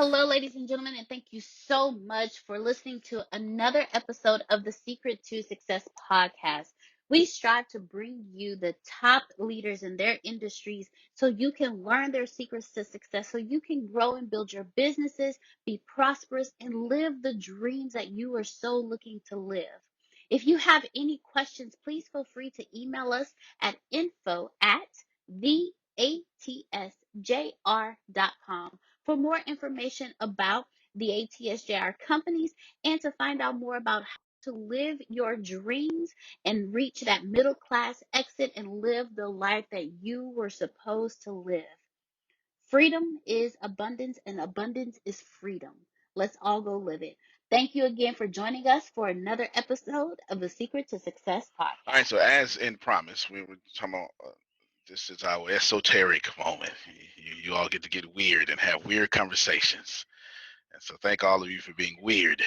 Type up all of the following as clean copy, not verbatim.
Hello, ladies and gentlemen, and thank you so much for listening to another episode of the Secret to Success podcast. We strive to bring you the top leaders in their industries so you can learn their secrets to success, so you can grow and build your businesses, be prosperous, and live the dreams that you are so looking to live. If you have any questions, please feel free to email us at info@theatsjr.com for more information about the ATSJR companies and to find out more about how to live your dreams and reach that middle class exit and live the life that you were supposed to live. Freedom is abundance, and abundance is freedom. Let's all go live it. Thank you again for joining us for another episode of the Secret to Success All right, podcast. so as in promise, we were talking about this is our esoteric moment. You all get to get weird and have weird conversations. And so thank all of you for being weird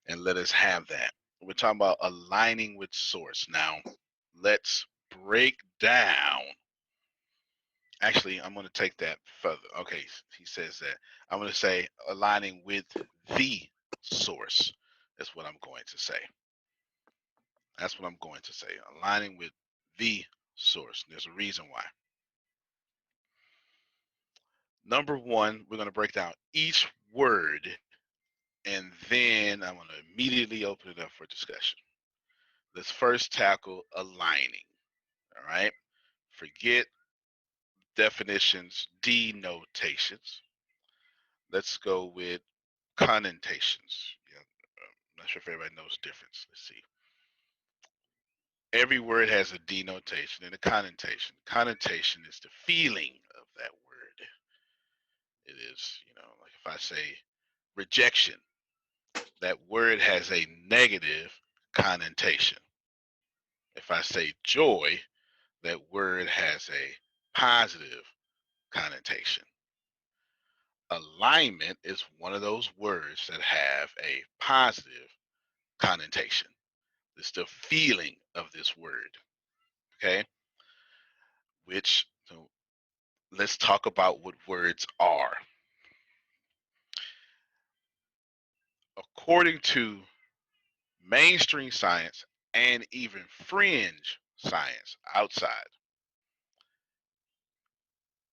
and let us have that. We're talking about aligning with source. Now, let's break down. Actually, I'm going to take that further. Okay, he says that. I'm going to say aligning with the source. That's what I'm going to say. That's what I'm going to say. Aligning with the source. There's a reason why. Number one, we're going to break down each word, and then I'm going to immediately open it up for discussion. Let's first tackle aligning. All right. Forget definitions, denotations. Let's go with connotations. Yeah, I'm not sure if everybody knows the difference. Let's see. Every word has a denotation and a connotation. Connotation is the feeling of that word. It is, like if I say rejection, that word has a negative connotation. If I say joy, that word has a positive connotation. Alignment is one of those words that have a positive connotation. It's the feeling of this word. Okay. So let's talk about what words are. According to mainstream science and even fringe science outside,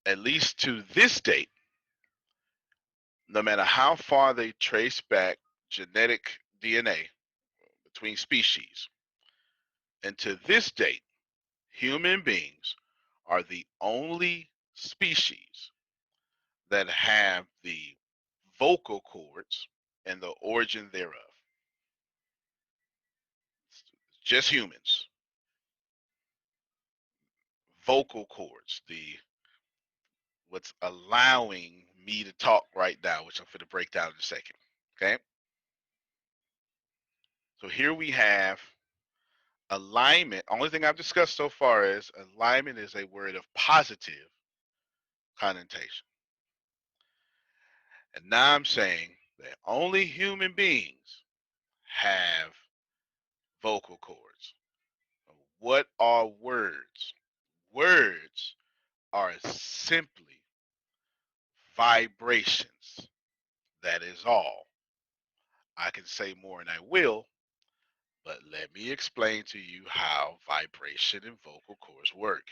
at least to this date, no matter how far they trace back genetic DNA between species, and to this date, human beings are the only species that have the vocal cords and the origin thereof. Just humans. Vocal cords, the what's allowing me to talk right now, which I'm going to break down in a second. Okay. So here we have alignment. Only thing I've discussed so far is alignment is a word of positive connotation. And now I'm saying that only human beings have vocal cords. What are words? Words are simply vibrations. That is all. I can say more and I will, but let me explain to you how vibration and vocal cords work.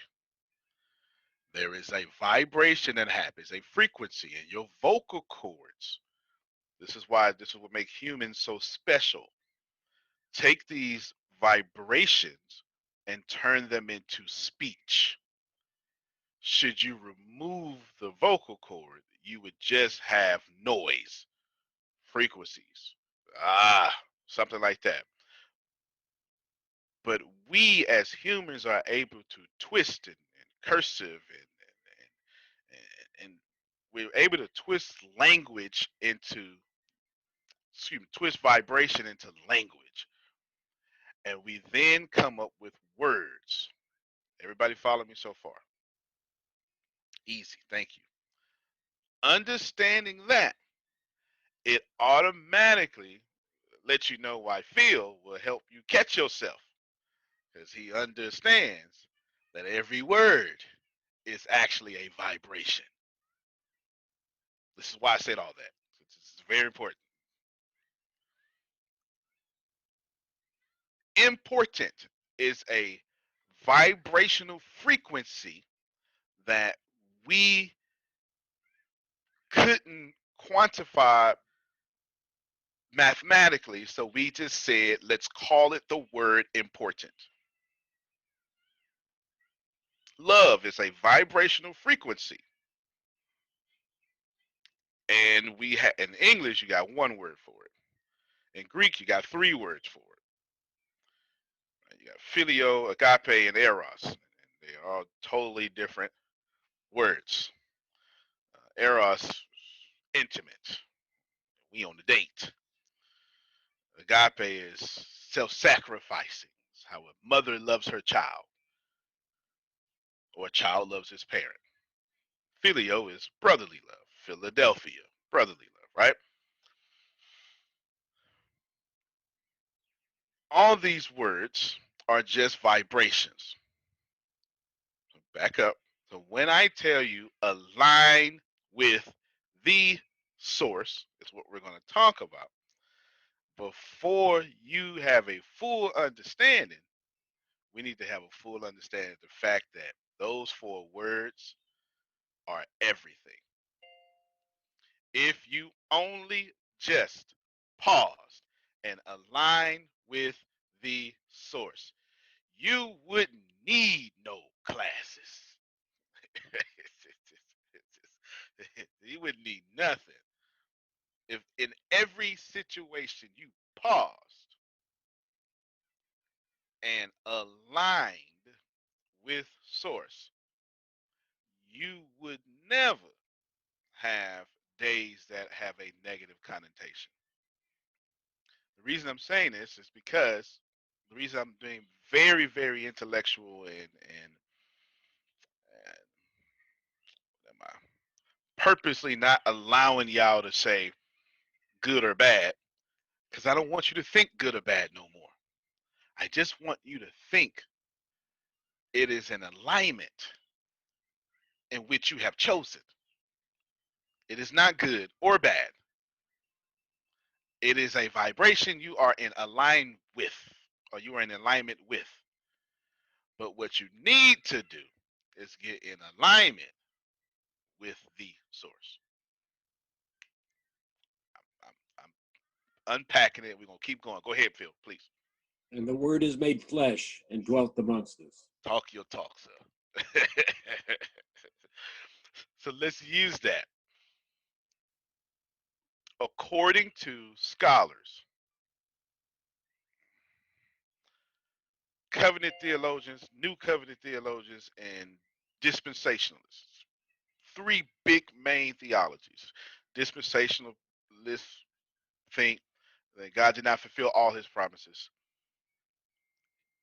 There is a vibration that happens, a frequency in your vocal cords. This is what makes humans so special. Take these vibrations and turn them into speech. Should you remove the vocal cord, you would just have noise, frequencies, something like that. But we as humans are able to twist and cursive and we're able to twist language into, twist vibration into language. And we then come up with words. Everybody follow me so far? Easy, thank you. Understanding that, it automatically lets you know why Phil will help you catch yourself because he understands that every word is actually a vibration. This is why I said all that. It's very important. Important is a vibrational frequency that we couldn't quantify mathematically, so we just said, let's call it the word important. Love is a vibrational frequency. And in English, you got one word for it. In Greek, you got three words for it. You got phileo, agape, and eros. And they are all totally different words. Eros, intimate. We on the date. Agape is self-sacrificing. It's how a mother loves her child, or a child loves his parent. Filio is brotherly love. Philadelphia, brotherly love, right? All these words are just vibrations. So back up. So when I tell you align with the source, is what we're going to talk about. Before you have a full understanding, we need to have a full understanding of the fact that those four words are everything. If you only just paused and aligned with the source, you wouldn't need no classes. You wouldn't need nothing. If in every situation you paused and aligned with source, you would never have days that have a negative connotation. The reason I'm saying this is because the reason I'm being very, very intellectual and am I purposely not allowing y'all to say good or bad, because I don't want you to think good or bad no more. I just want you to think it is an alignment in which you have chosen. It is not good or bad. It is a vibration you are in align with, or you are in alignment with. But what you need to do is get in alignment with the source. I'm unpacking it. We're gonna keep going. Go ahead, Phil, please. And the word is made flesh and dwelt amongst us. Talk your talk, sir. So let's use that. According to scholars, covenant theologians, new covenant theologians, and dispensationalists, three big main theologies. Dispensationalists think that God did not fulfill all his promises.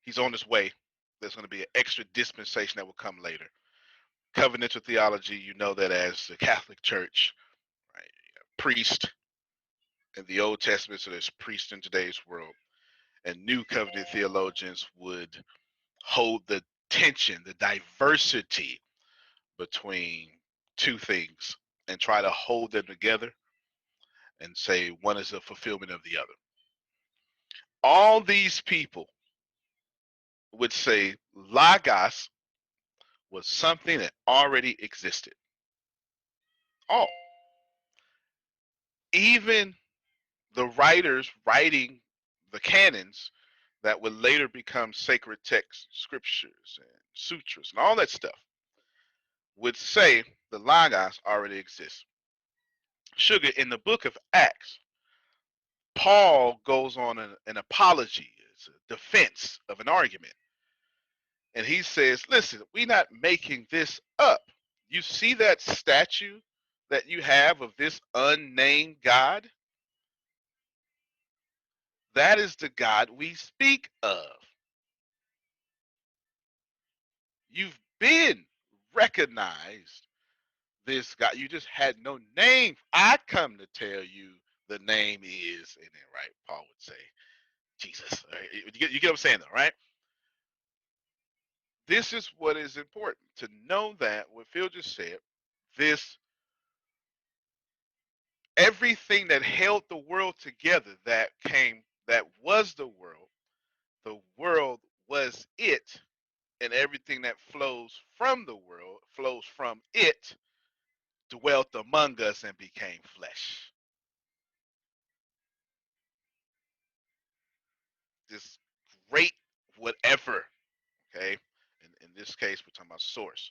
He's on his way. There's going to be an extra dispensation that will come later. Covenantal theology, you know that as the Catholic Church, right? Priest in the Old Testament, so there's priest in today's world. And new covenant theologians would hold the tension, the diversity between two things and try to hold them together and say one is a fulfillment of the other. All these people would say Logos was something that already existed. All. Even the writers writing the canons that would later become sacred texts, scriptures, and sutras, and all that stuff would say the Logos already exists. Sugar, in the book of Acts, Paul goes on an apology, it's a defense of an argument. And he says, listen, we're not making this up. You see that statue that you have of this unnamed God? That is the God we speak of. You've been recognized this God. You just had no name. I come to tell you the name is, and then right, Paul would say, Jesus. Right? You get what I'm saying though, right? This is what is important to know that what Phil just said, this Everything that held the world together, that was the world was it, and everything that flows from the world flows from it, dwelt among us and became flesh. This great whatever, okay? In this case, we're talking about source.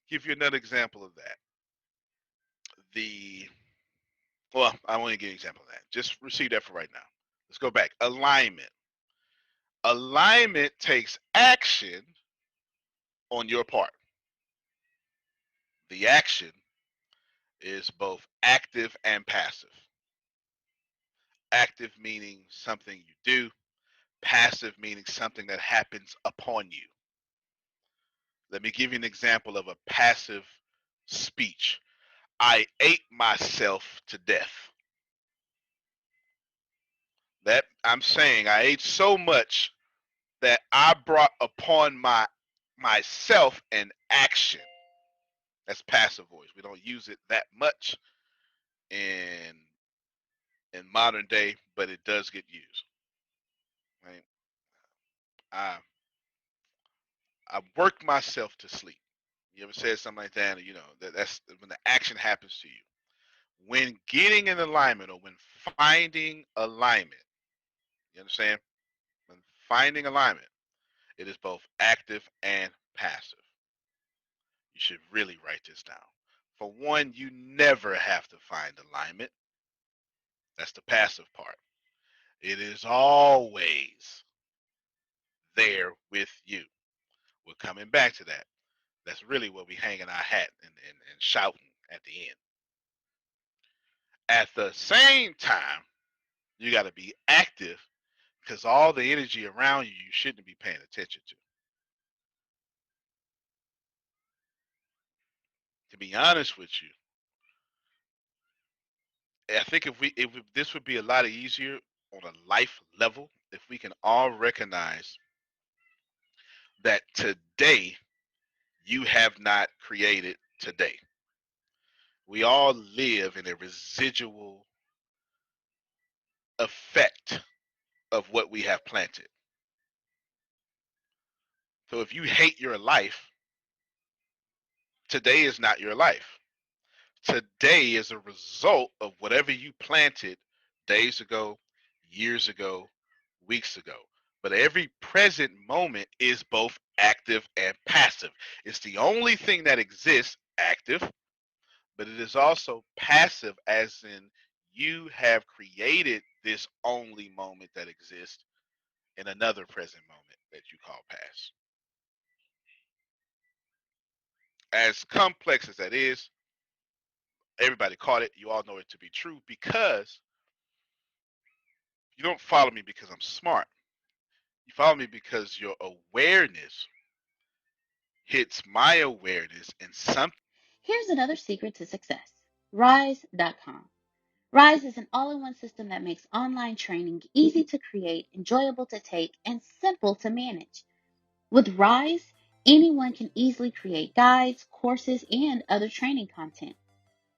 Give you another example of that. The Well, I want to give you an example of that. Just receive that for right now. Let's go back. Alignment. Alignment takes action on your part. The action is both active and passive. Active meaning something you do, passive meaning something that happens upon you. Let me give you an example of a passive speech. I ate myself to death. That I'm saying I ate so much that I brought upon myself an action. That's passive voice. We don't use it that much in modern day, but it does get used. Right? I I worked myself to sleep. You ever said something like that? You know that's when the action happens to you. When getting in alignment or when finding alignment, you understand? When finding alignment, it is both active and passive. You should really write this down. For one, you never have to find alignment. That's the passive part. It is always there with you. We're coming back to that. That's really what we hanging our hat and shouting at the end. At the same time, you got to be active because all the energy around you, you shouldn't be paying attention to. To be honest with you, I think if this would be a lot easier on a life level if we can all recognize that today you have not created today. We all live in a residual effect of what we have planted. So if you hate your life, today is not your life. Today is a result of whatever you planted days ago, years ago, weeks ago. But every present moment is both active and passive. It's the only thing that exists active, but it is also passive, as in you have created this only moment that exists in another present moment that you call past. As complex as that is, everybody caught it. You all know it to be true because you don't follow me because I'm smart. You follow me because your awareness hits my awareness and something. Here's another secret to success. Rise.com. Rise is an all-in-one system that makes online training easy to create, enjoyable to take, and simple to manage. With Rise, anyone can easily create guides, courses, and other training content.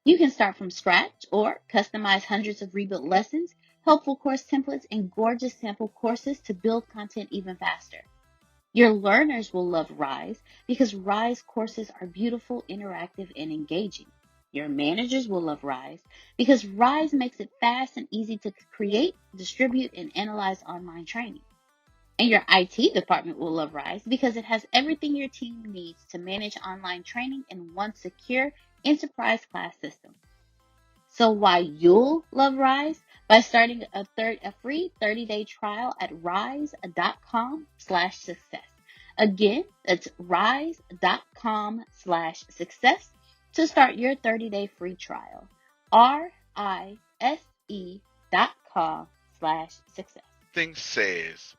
You can start from scratch or customize hundreds of rebuilt lessons, helpful course templates, and gorgeous sample courses to build content even faster. Your learners will love Rise because Rise courses are beautiful, interactive, and engaging. Your managers will love Rise because Rise makes it fast and easy to create, distribute, and analyze online training. And your IT department will love Rise because it has everything your team needs to manage online training in one secure enterprise class system. So why you'll love Rise? By starting a free 30-day trial at rise.com/success. Again, that's rise.com/success to start your 30-day free trial. RISE.com/success. Thing says,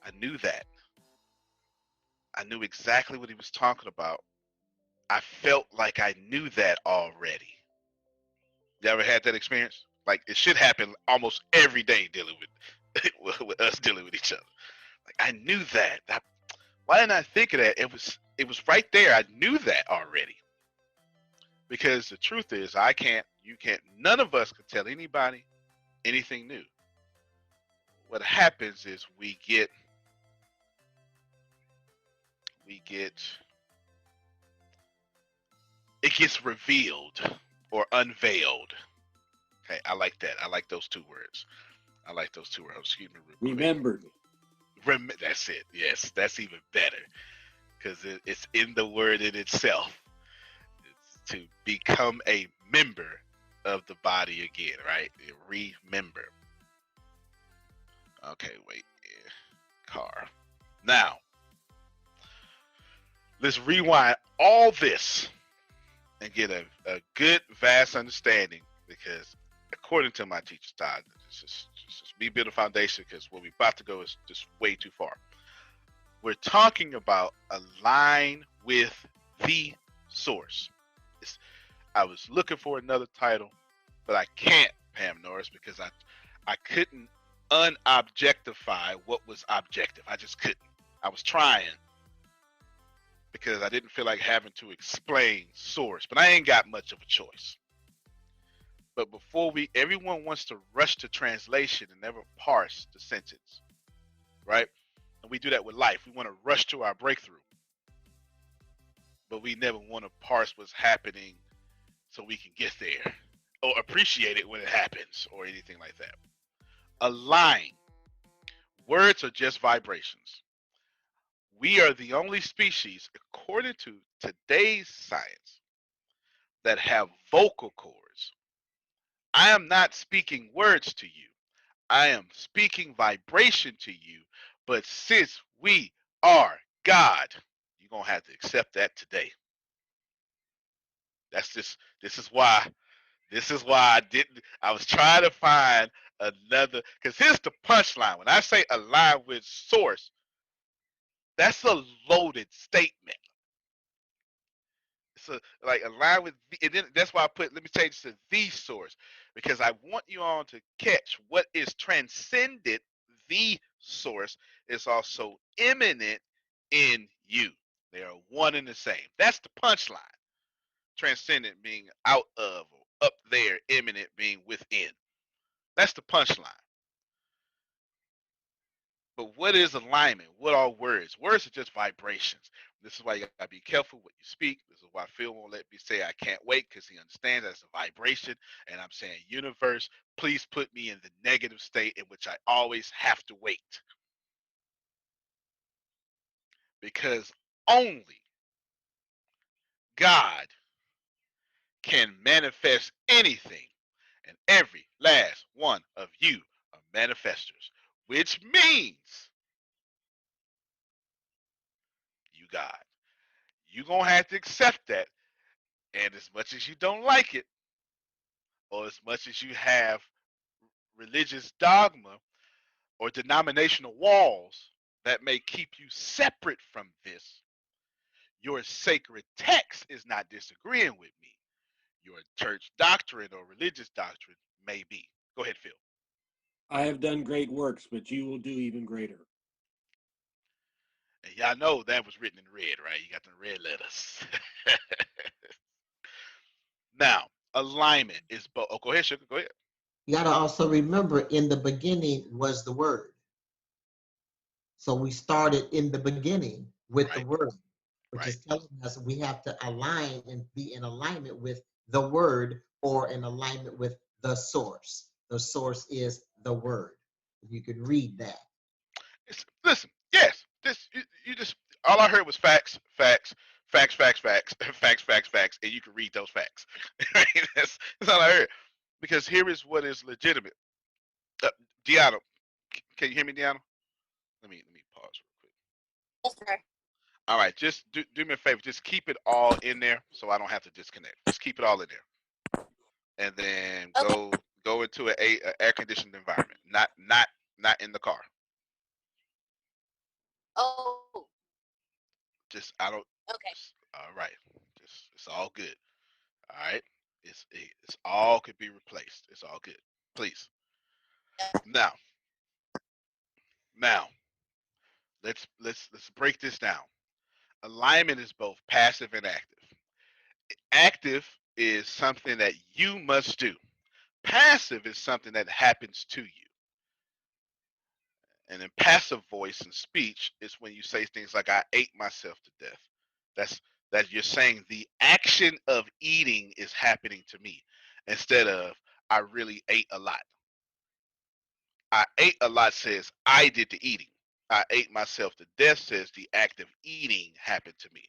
I knew that. I knew exactly what he was talking about. I felt like I knew that already. You ever had that experience? Like it should happen almost every day dealing with with us dealing with each other. Like I knew that. Why didn't I think of that? It was right there. I knew that already. Because the truth is, I can't, you can't, none of us can tell anybody anything new. What happens is we get it gets revealed or unveiled. Okay, I like that. I like those two words. I like those two words. Excuse me, real quick. Remembered. That's it. Yes, that's even better because it's in the word in itself. It's to become a member of the body again, right? Remember. Okay, wait. Yeah. Car. Now, let's rewind all this and get a good, vast understanding because according to my teacher style, just me build a foundation because where we're about to go is just way too far. We're talking about align with the source. I was looking for another title, but I can't, Pam Norris, because I couldn't unobjectify what was objective. I just couldn't. I was trying because I didn't feel like having to explain source, but I ain't got much of a choice. But before everyone wants to rush to translation and never parse the sentence, right? And we do that with life. We want to rush to our breakthrough, but we never want to parse what's happening so we can get there or appreciate it when it happens or anything like that. Align. Words are just vibrations. We are the only species, according to today's science, that have vocal cords. I am not speaking words to you. I am speaking vibration to you. But since we are God, you're going to have to accept that today. That's just, this is why I was trying to find another, because here's the punchline. When I say align with source, that's a loaded statement. So like align with and then that's why I put, let me change to the source, because I want you all to catch what is transcended. The source is also imminent in you. They are one and the same. That's the punchline. Transcendent being out of or up there, imminent being within. That's the punchline. But what is alignment? What are words? Words are just vibrations. This is why you gotta be careful what you speak. This is why Phil won't let me say I can't wait, because he understands that's a vibration. And I'm saying, universe, please put me in the negative state in which I always have to wait. Because only God can manifest anything. And every last one of you are manifestors, which means you God. You're gonna have to accept that. And as much as you don't like it, or as much as you have religious dogma or denominational walls that may keep you separate from this, your sacred text is not disagreeing with me. Your church doctrine or religious doctrine may be. Go ahead, Phil. I have done great works, but you will do even greater. And y'all know that was written in red, right? You got the red letters. Now, alignment is both. Oh, go ahead, Sugar. Go ahead. You got to also remember in the beginning was the word. So we started in the beginning with the Right, word, which right. is telling us we have to align and be in alignment with the word or in alignment with the source. The source is the word. You can read that. Listen, yes, you just all I heard was facts, facts, facts, facts, facts, facts, facts, facts, and you can read those facts. Right? That's all I heard. Because here is what is legitimate. Uh, Deanna, can you hear me, Deanna? Let me pause real quick. Yes, sir. All right, just do me a favor. Just keep it all in there, so I don't have to disconnect. Just keep it all in there, and then Okay. go into a air conditioned environment, not in the car. Oh, Just I don't. okay. All right, just it's all good. All right, it's all could be replaced. It's all good. Please. Now, now let's break this down. Alignment is both passive and active. Active is something that you must do. Passive is something that happens to you. And in passive voice and speech is when you say things like I ate myself to death. That's that you're saying the action of eating is happening to me instead of I really ate a lot. I ate a lot says I did the eating. I ate myself to death says the act of eating happened to me.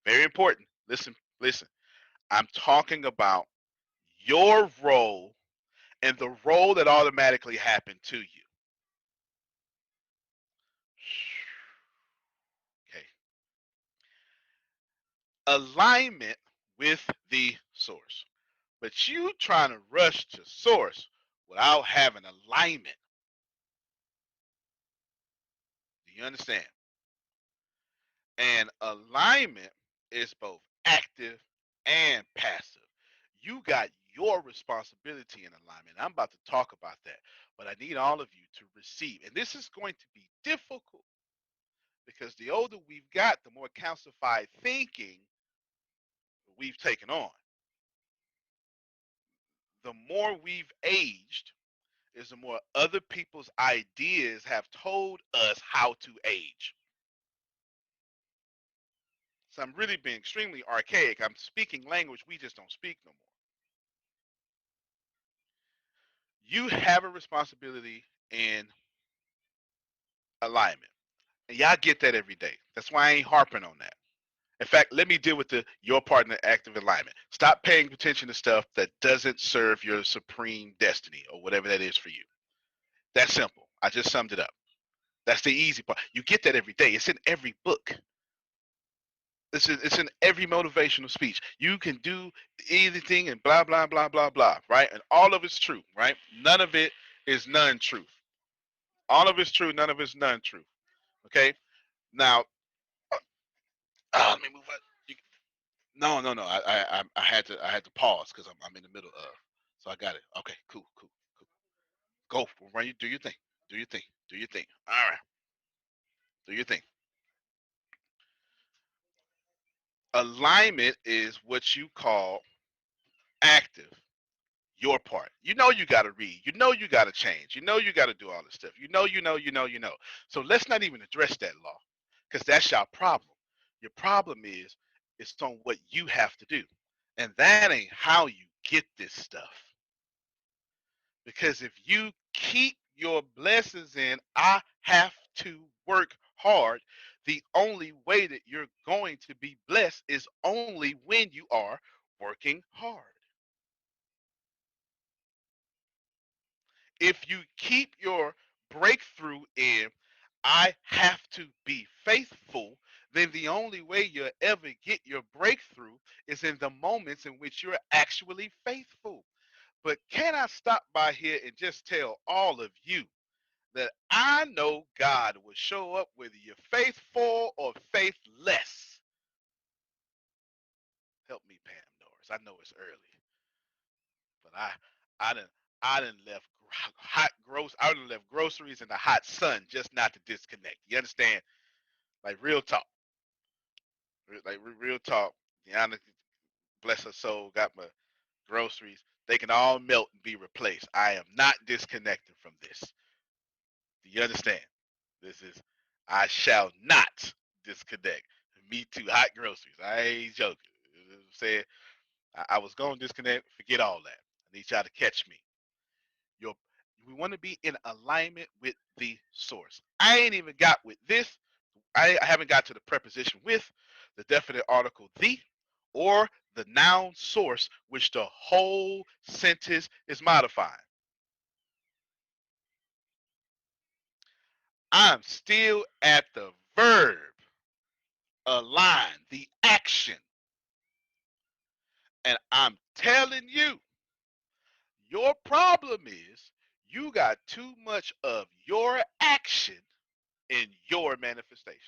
Very important. Listen, listen. I'm talking about your role and the role that automatically happened to you. Okay. Alignment with the source. But you trying to rush to source without having alignment. Do you understand? And alignment is both active and passive. You got your responsibility in alignment. I'm about to talk about that, but I need all of you to receive. And this is going to be difficult because the older we've got, the more calcified thinking we've taken on. The more we've aged is the more other people's ideas have told us how to age. So I'm really being extremely archaic. I'm speaking language we just don't speak no more. You have a responsibility in alignment. And y'all get that every day. That's why I ain't harping on that. In fact, let me deal with the your part in the active alignment. Stop paying attention to stuff that doesn't serve your supreme destiny or whatever that is for you. That's simple. I just summed it up. That's the easy part. You get that every day. It's in every book. It's in every motivational speech. You can do anything and blah blah blah blah blah, right? And all of it's true, right? None of it is non-truth. All of it's true. None of it's non-truth. Okay. Now, let me move on. You, no, no, no. I had to pause because I'm in the middle of. So I got it. Okay. Cool. Cool. Cool. Go. Run you. Do your thing. Do your thing. Do your thing. All right. Do your thing. Alignment is what you call active. Your part. You know you got to read. You know you got to change. You know you got to do all this stuff. You know. So let's not even address that law because that's your problem. Your problem is it's on what you have to do. And that ain't how you get this stuff. Because if you keep your blessings in, I have to work hard. The only way that you're going to be blessed is only when you are working hard. If you keep your breakthrough in, I have to be faithful, then the only way you'll ever get your breakthrough is in the moments in which you're actually faithful. But can I stop by here and just tell all of you that I know God will show up whether you're faithful or faithless? Help me, Pam Norris. I know it's early, but I didn't I didn't left I done left groceries in the hot sun just not to disconnect. You understand? Like real talk. Like real talk. Deanna, bless her soul, got my groceries. They can all melt and be replaced. I am not disconnecting from this. Do you understand? This is I shall not disconnect. Me too, hot groceries. I ain't joking. You know what I'm saying I was gonna disconnect. Forget all that. I need y'all to catch me. Your we want to be in alignment with the source. I ain't even got with this. I haven't got to the preposition with, the definite article the, or the noun source, which the whole sentence is modifying. I'm still at the verb, align, the action. And I'm telling you, your problem is you got too much of your action in your manifestations.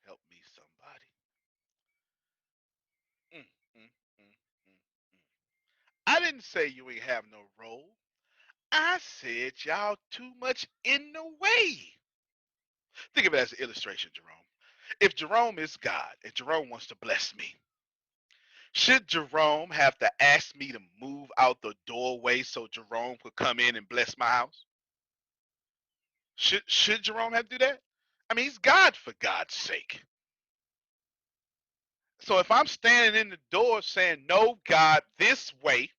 Help me, somebody. Mm, mm, mm, mm, mm. I didn't say you ain't have no role. I said y'all too much in the way. Think of it as an illustration, Jerome. If Jerome is God and Jerome wants to bless me, Should Jerome have to ask me to move out the doorway so Jerome could come in and bless my house? Should Jerome have to do that? I mean, he's God, for God's sake. So if I'm standing in the door saying, no, God, this way,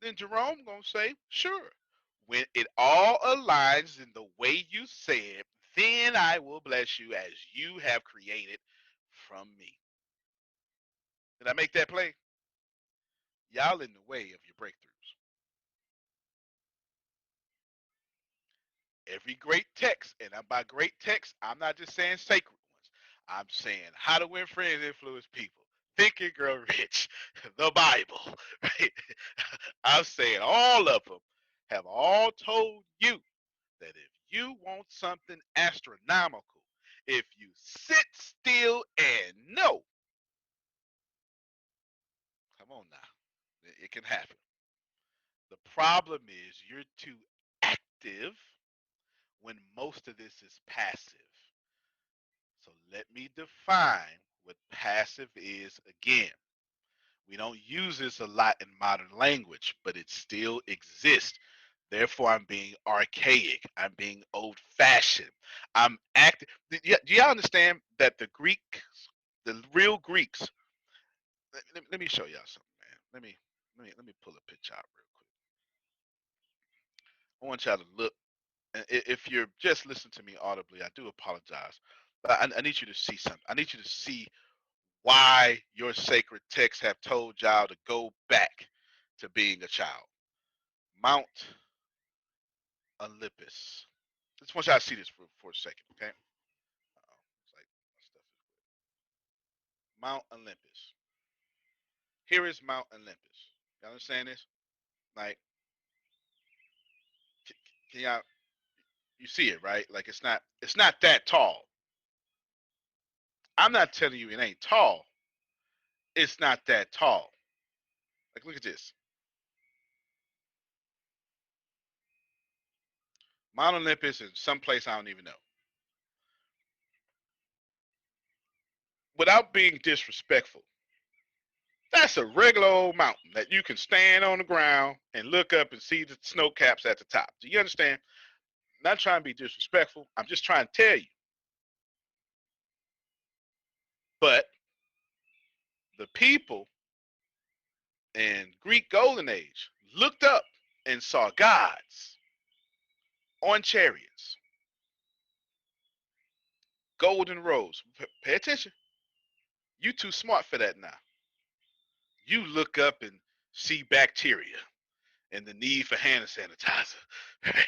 then Jerome gonna say, sure. When it all aligns in the way you said, then I will bless you as you have created from me. Did I make that play? Y'all in the way of your breakthroughs. Every great text, and by great text, I'm not just saying sacred ones. I'm saying how to win friends, influence people, Think and Grow Rich, the Bible, right? I'm saying all of them have all told you that if you want something astronomical, if you sit still and know, come on now, it can happen. The problem is you're too active when most of this is passive. So let me define what passive is again. We don't use this a lot in modern language, but it still exists. Therefore, I'm being archaic. I'm being old fashioned. I'm active. Do y'all understand that the Greeks, the real Greeks, let me show y'all something, man. Let me pull a picture out real quick. I want y'all to look. If you're just listening to me audibly, I do apologize. But I need you to see something. I need you to see why your sacred texts have told y'all to go back to being a child. Mount Olympus. Just want y'all to see this for a second, okay? It's like my stuff is Mount Olympus. Here is Mount Olympus. Y'all understand this? Like, can y'all you see it, right? Like it's not that tall. I'm not telling you it ain't tall. It's not that tall. Like, look at this. Mount Olympus is someplace I don't even know. Without being disrespectful, that's a regular old mountain that you can stand on the ground and look up and see the snow caps at the top. Do you understand? I'm not trying to be disrespectful. I'm just trying to tell you. But the people in Greek Golden Age looked up and saw gods on chariots, golden robes. Pay attention. You too smart for that now. You look up and see bacteria and the need for hand sanitizer, right?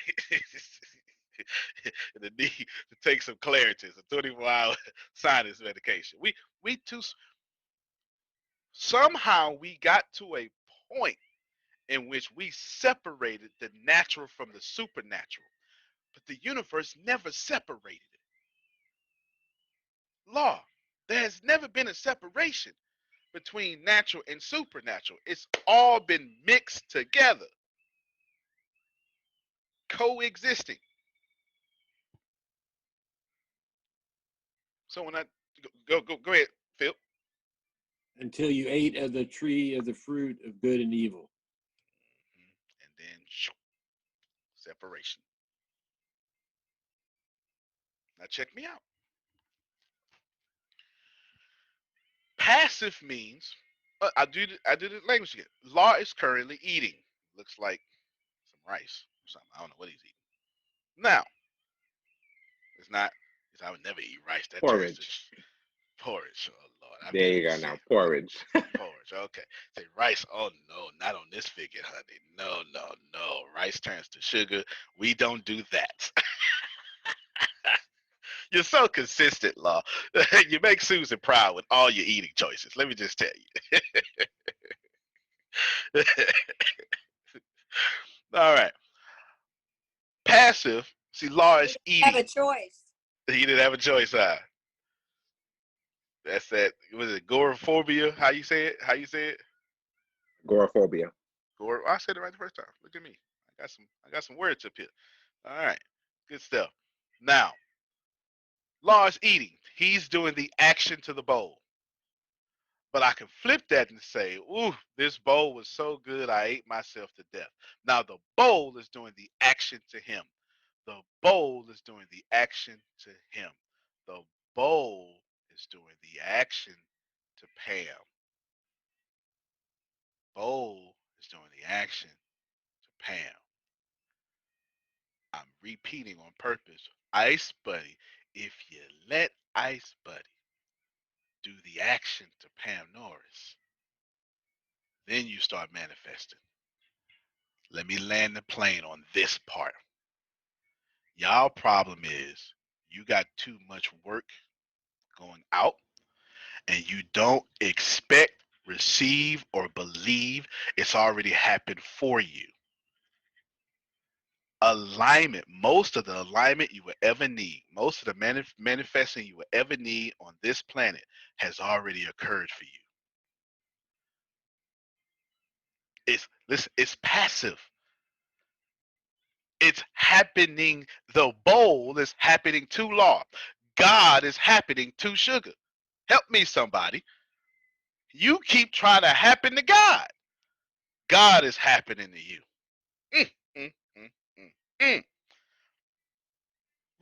And the need to take some Claritin, a 24-hour sinus medication. We too somehow we got to a point in which we separated the natural from the supernatural, but the universe never separated it. Law, there has never been a separation between natural and supernatural. It's all been mixed together, coexisting. So when I go ahead, Phil. Until you ate of the tree of the fruit of good and evil. And then separation. Now check me out. Passive means I do the language again. Law is currently eating. Looks like some rice or something. I don't know what he's eating. Now, it's not. I would never eat rice. That turns to Porridge. porridge. Oh Lord, I There mean you go say now. Porridge. porridge. Okay, say rice. Oh no, not on this figure, honey. No, no, no. Rice turns to sugar. We don't do that. You're so consistent, Law. You make Susan proud with all your eating choices. Let me just tell you. All right. Passive. See, Law He is didn't have eating. a choice. He didn't have a choice. That's that. Was it agoraphobia? How you say it? How you say it? Agoraphobia. I said it right the first time. Look at me. I got some words up here. All right. Good stuff. Now, Law is eating. He's doing the action to the bowl. But I can flip that and say, ooh, this bowl was so good, I ate myself to death. Now the bowl is doing the action to him. The bowl is doing the action to him. The bowl is doing the action to Pam. Bowl is doing the action to Pam. I'm repeating on purpose. Ice Buddy, if you let Ice Buddy do the action to Pam Norris, then you start manifesting. Let me land the plane on this part. Y'all problem is you got too much work going out and you don't expect, receive, or believe it's already happened for you. Alignment, most of the alignment you will ever need, most of the manifesting you will ever need on this planet has already occurred for you. It's passive. It's happening. The bowl is happening to law. God is happening to sugar. Help me, somebody. You keep trying to happen to God. God is happening to you. Mm, mm, mm, mm, mm.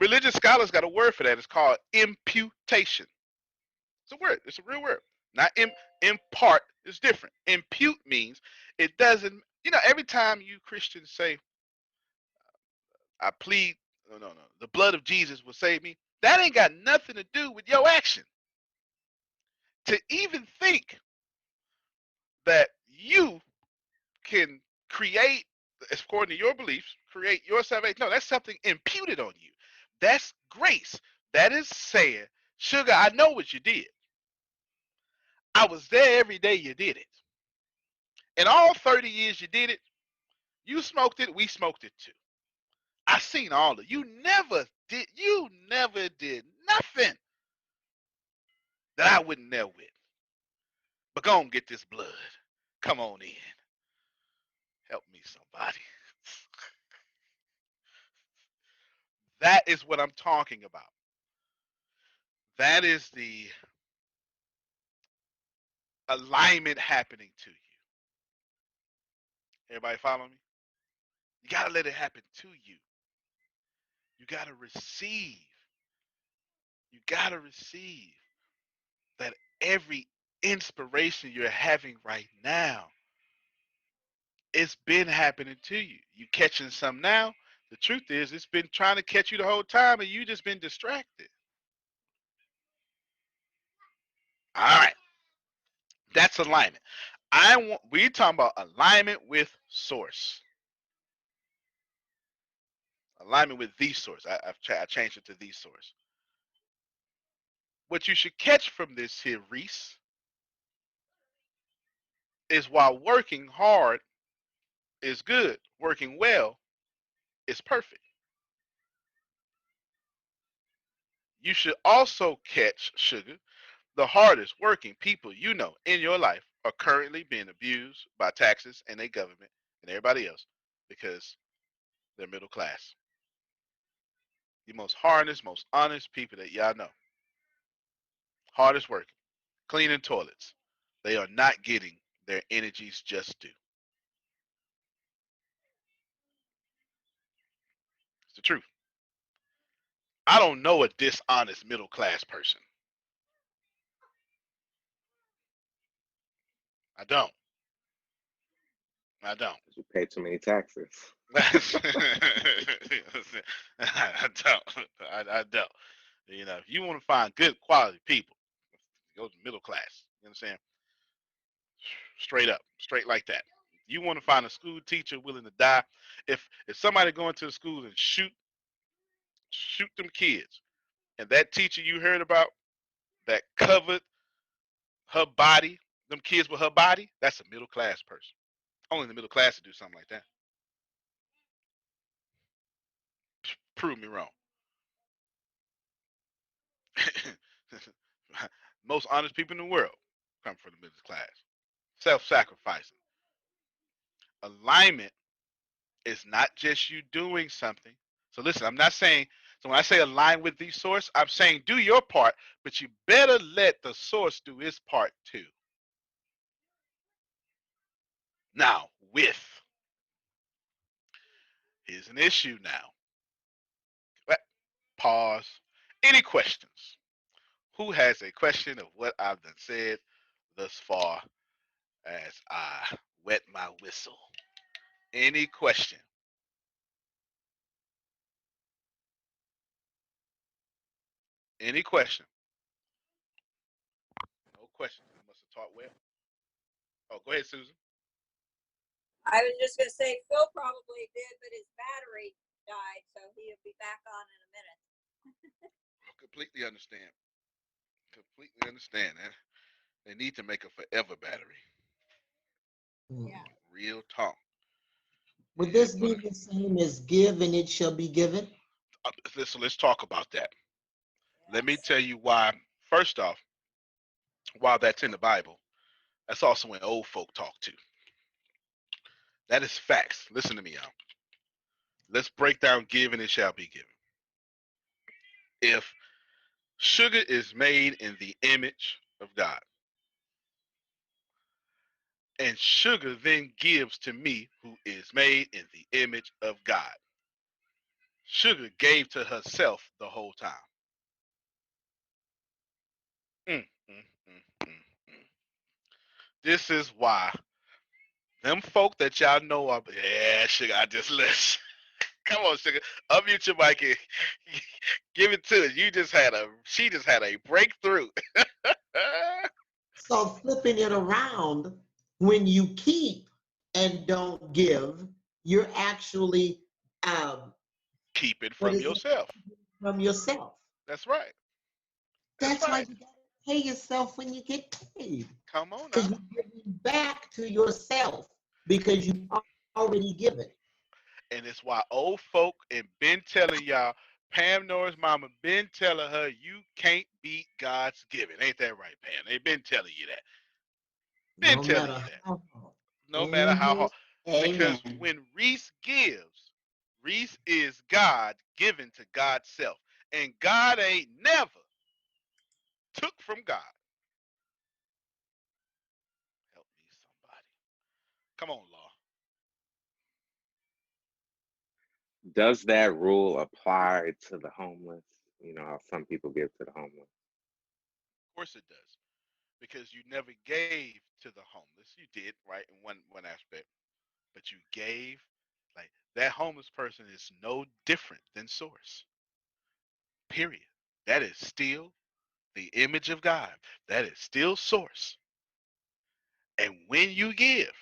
Religious scholars got a word for that. It's called imputation. It's a word. It's a real word. Not impart is different. Impute means it doesn't. Every time you Christians say, "I plead," no. The blood of Jesus will save me. That ain't got nothing to do with your action. To even think that you can create, according to your beliefs, create your salvation. No, that's something imputed on you. That's grace. That is saying, sugar, I know what you did. I was there every day you did it. In all 30 years you did it, you smoked it, we smoked it too. I seen all of you. You never did nothing that I wouldn't there with. But go on, get this blood. Come on in. Help me, somebody. That is what I'm talking about. That is the alignment happening to you. Everybody follow me? You got to let it happen to you. You got to receive. You got to receive that every inspiration you're having right now, it's been happening to you. You catching some now. The truth is, it's been trying to catch you the whole time and you just been distracted. All right. That's alignment. We're talking about alignment with source. Alignment with the source. I changed it to the source. What you should catch from this here, Reese, is while working hard is good, working well is perfect. You should also catch, sugar, the hardest working people you know in your life are currently being abused by taxes and their government and everybody else because they're middle class. The most hardest, most honest people that y'all know. Hardest working, cleaning toilets. They are not getting their energies just due. It's the truth. I don't know a dishonest middle class person. I don't. I don't. You pay too many taxes. I don't. I don't. If you want to find good quality people, go to middle class. You understand? Straight up, straight like that. You want to find a school teacher willing to die. If somebody going to the school and shoot them kids, and that teacher you heard about that covered her body, them kids with her body, that's a middle class person. Only the middle class to do something like that. Prove me wrong. Most honest people in the world come from the middle class. Self-sacrificing. Alignment is not just you doing something. So listen, I'm not saying, so when I say align with the source, I'm saying do your part, but you better let the source do its part too. Now, with, here's an issue now. Pause. Any questions? Who has a question of what I've done said thus far as I wet my whistle? Any question? Any question? No questions. I must have taught well. Oh, go ahead, Susan. I was just going to say Phil probably did, but his battery died, so he'll be back on in a minute. Completely understand. Completely understand. They need to make a forever battery. Yeah. Real talk. Would Yeah, this be the same as give and it shall be given? so let's talk about that. Let me Yes. tell you why. First off, while that's in the Bible, that's also when old folk talk too. That is facts. Listen to me, y'all. Let's break down give and it shall be given. If sugar is made in the image of God, and sugar then gives to me who is made in the image of God. Sugar gave to herself the whole time. Mm, mm, mm, mm, mm. This is why them folk that y'all know are, yeah, sugar, I just listen. Come on, sugar. Unmute your mic and give it to us. She just had a breakthrough. So flipping it around, when you keep and don't give, you're actually Keep it what from is it, yourself. from yourself. That's right. That's That's why right. you gotta pay yourself when you get paid. Come on Because now. you're giving back to yourself because you already given. And it's why old folk and been telling y'all, Pam Norris' mama been telling her you can't beat God's giving. Ain't that right, Pam? They been telling you that. Been No telling matter you that. how hard. No matter how Mhm. hard. Because Amen. when Reese gives, Reese is God given to God's self. And God ain't never took from God. Help me, somebody. Come on, Law. Does that rule apply to the homeless? You know how some people give to the homeless. Of course it does. Because you never gave to the homeless. You did, right, in one aspect. But you gave, like, that homeless person is no different than source. Period. That is still the image of God. That is still source. And when you give,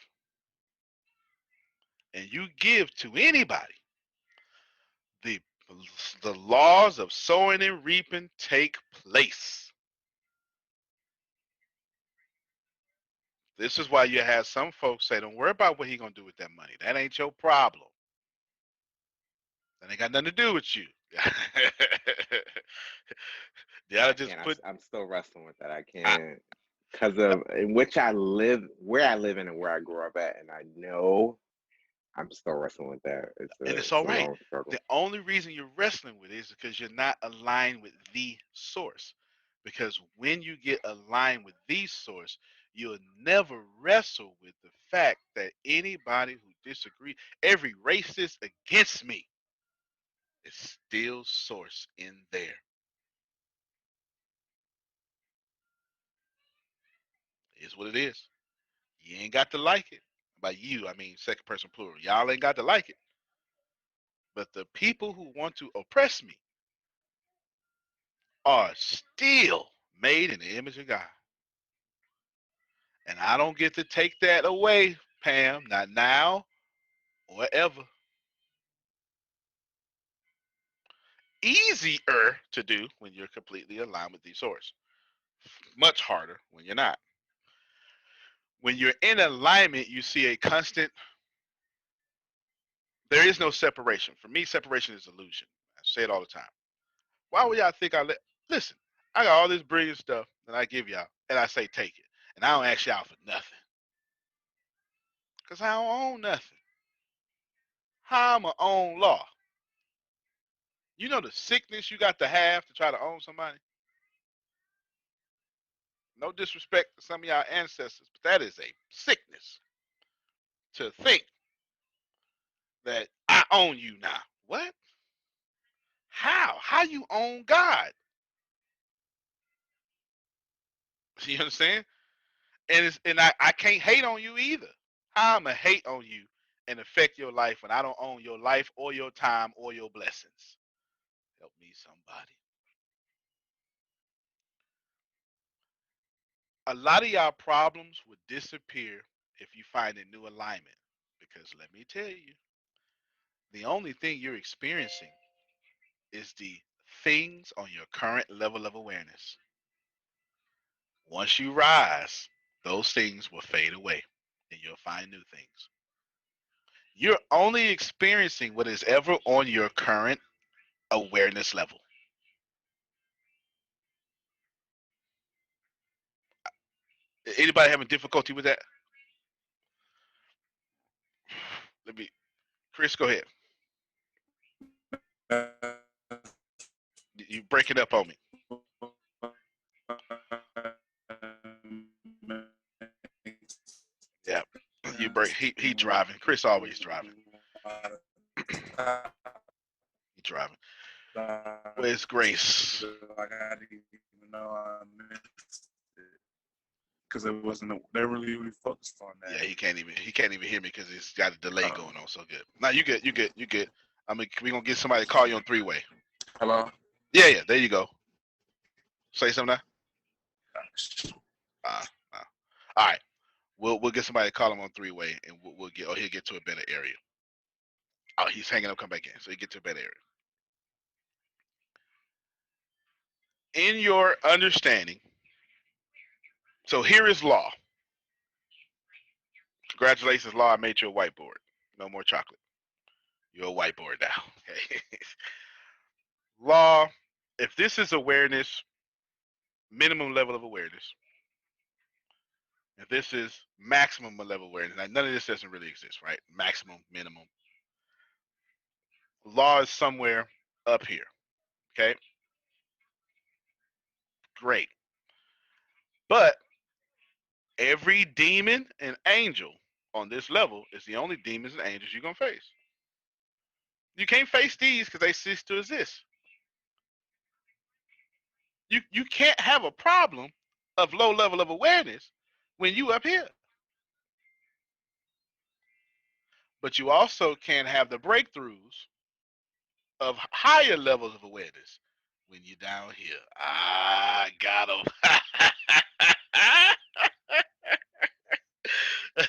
and you give to anybody, the the laws of sowing and reaping take place. This is why you have some folks say, "Don't worry about what he gonna do with that money. That ain't your problem. That ain't got nothing to do with you." I Y'all just can't. put. I'm still wrestling with that. I I, can't because of in which I live, where I live in, and where I grew up at, and I know I'm still wrestling with that. and it's It's all a right. long struggle. The only reason you're wrestling with it is because you're not aligned with the source. Because when you get aligned with the source, you'll never wrestle with the fact that anybody who disagrees, every racist against me, is still source in there. It's what it is. You ain't got to like it. By you, I mean second person plural. Y'all ain't got to like it. But the people who want to oppress me are still made in the image of God. And I don't get to take that away, Pam, not now or ever. Easier to do when you're completely aligned with the source. Much harder when you're not. When you're in alignment, you see a constant, there is no separation. For me, separation is illusion. I say it all the time. Why would y'all think listen, I got all this brilliant stuff that I give y'all, and I say take it. And I don't ask y'all for nothing. Because I don't own nothing. How am I own law? You know the sickness you got to have to try to own somebody? No disrespect to some of y'all ancestors, but that is a sickness. to think that I own you now. What? How? How you own God? You understand? And I can't hate on you either. How I'ma hate on you and affect your life when I don't own your life or your time or your blessings? Help me, somebody. A lot of y'all problems would disappear if you find a new alignment. Because let me tell you, the only thing you're experiencing is the things on your current level of awareness. Once you rise, those things will fade away and you'll find new things. You're only experiencing what is ever on your current awareness level. Anybody having difficulty with that? Let me, Chris, go ahead. You break it up on me. Yeah, you break. He driving. Chris always driving. He driving. Where's Grace? Like I didn't even know I missed it because it wasn't. They really focused on that. Yeah, he can't even hear me because he's got a delay going on. So good. Now you good. You good. You good. I mean, we gonna get somebody to call you on three-way. Hello. Yeah. There you go. Say something now. Uh, all right. We'll get somebody to call him on three-way, and we'll get. Oh, he'll get to a better area. Oh, he's hanging up. Come back in. So he get to a better area. In your understanding, so here is law. Congratulations, law. I made you a whiteboard. No more chocolate. You're a whiteboard now. Okay. Law. If this is awareness, minimum level of awareness. If this is maximum level of awareness, now none of this doesn't really exist, right? Maximum, minimum. Law is somewhere up here. Okay. Great. But every demon and angel on this level is the only demons and angels you're gonna face. You can't face these because they cease to exist. You can't have a problem of low level of awareness when you up here. But you also can't have the breakthroughs of higher levels of awareness when you're down here. Ah, got him.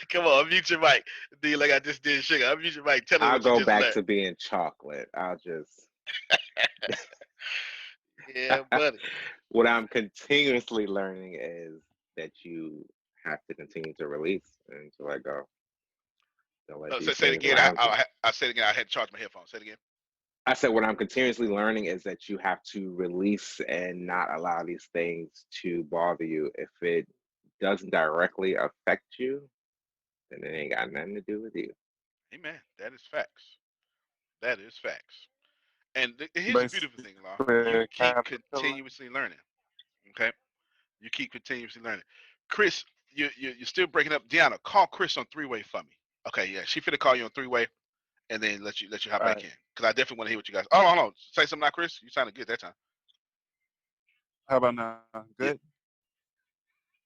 Come on, unmute your mic. Do you like I just did sugar? Unmute your mic. Tell us I'll what you go just back learned. to being chocolate. I'll just. Yeah, buddy. What I'm continuously learning is that you have to continue to release and to let go. Don't let No, these say it things again. around you. I said it again. I had to charge my headphones. Say it again. I said what I'm continuously learning is that you have to release and not allow these things to bother you. If it doesn't directly affect you, then it ain't got nothing to do with you. Amen. That is facts. That is facts. And here's the beautiful Basically, thing, Law. You a keep caterpillar. continuously learning. Okay? You keep continuously learning. Chris, you're still breaking up. Deanna, call Chris on three-way for me. Okay, yeah. She finna call you on three-way and then let you hop All back right. in. Because I definitely want to hear what you guys. Oh, hold on. Say something now, Chris. You sounded good that time. How about now? Yeah. Good.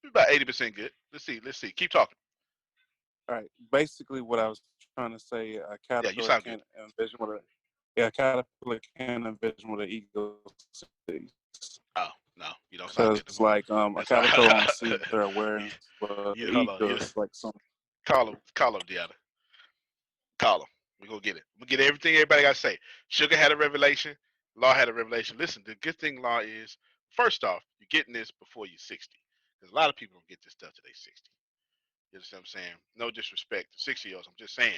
About 80% good. Let's see. Let's see. Keep talking. All right. Basically, what I was trying to say, a Yeah, you caterpillar sound good. can't envision what a a caterpillar can't envision what an eagle sees. Oh, no. You don't sound good no Because more. like a That's caterpillar only sees what they're you, aware, but the hold on. eagle is like some. Call him, Deanna. Call him. We're gonna get it. We get everything everybody gotta say. Sugar had a revelation, Law had a revelation. Listen, the good thing, Law, is first off, you're getting this before you're 60. Because a lot of people don't get this stuff till they're 60. You understand what I'm saying? No disrespect to 60-year-olds. I'm just saying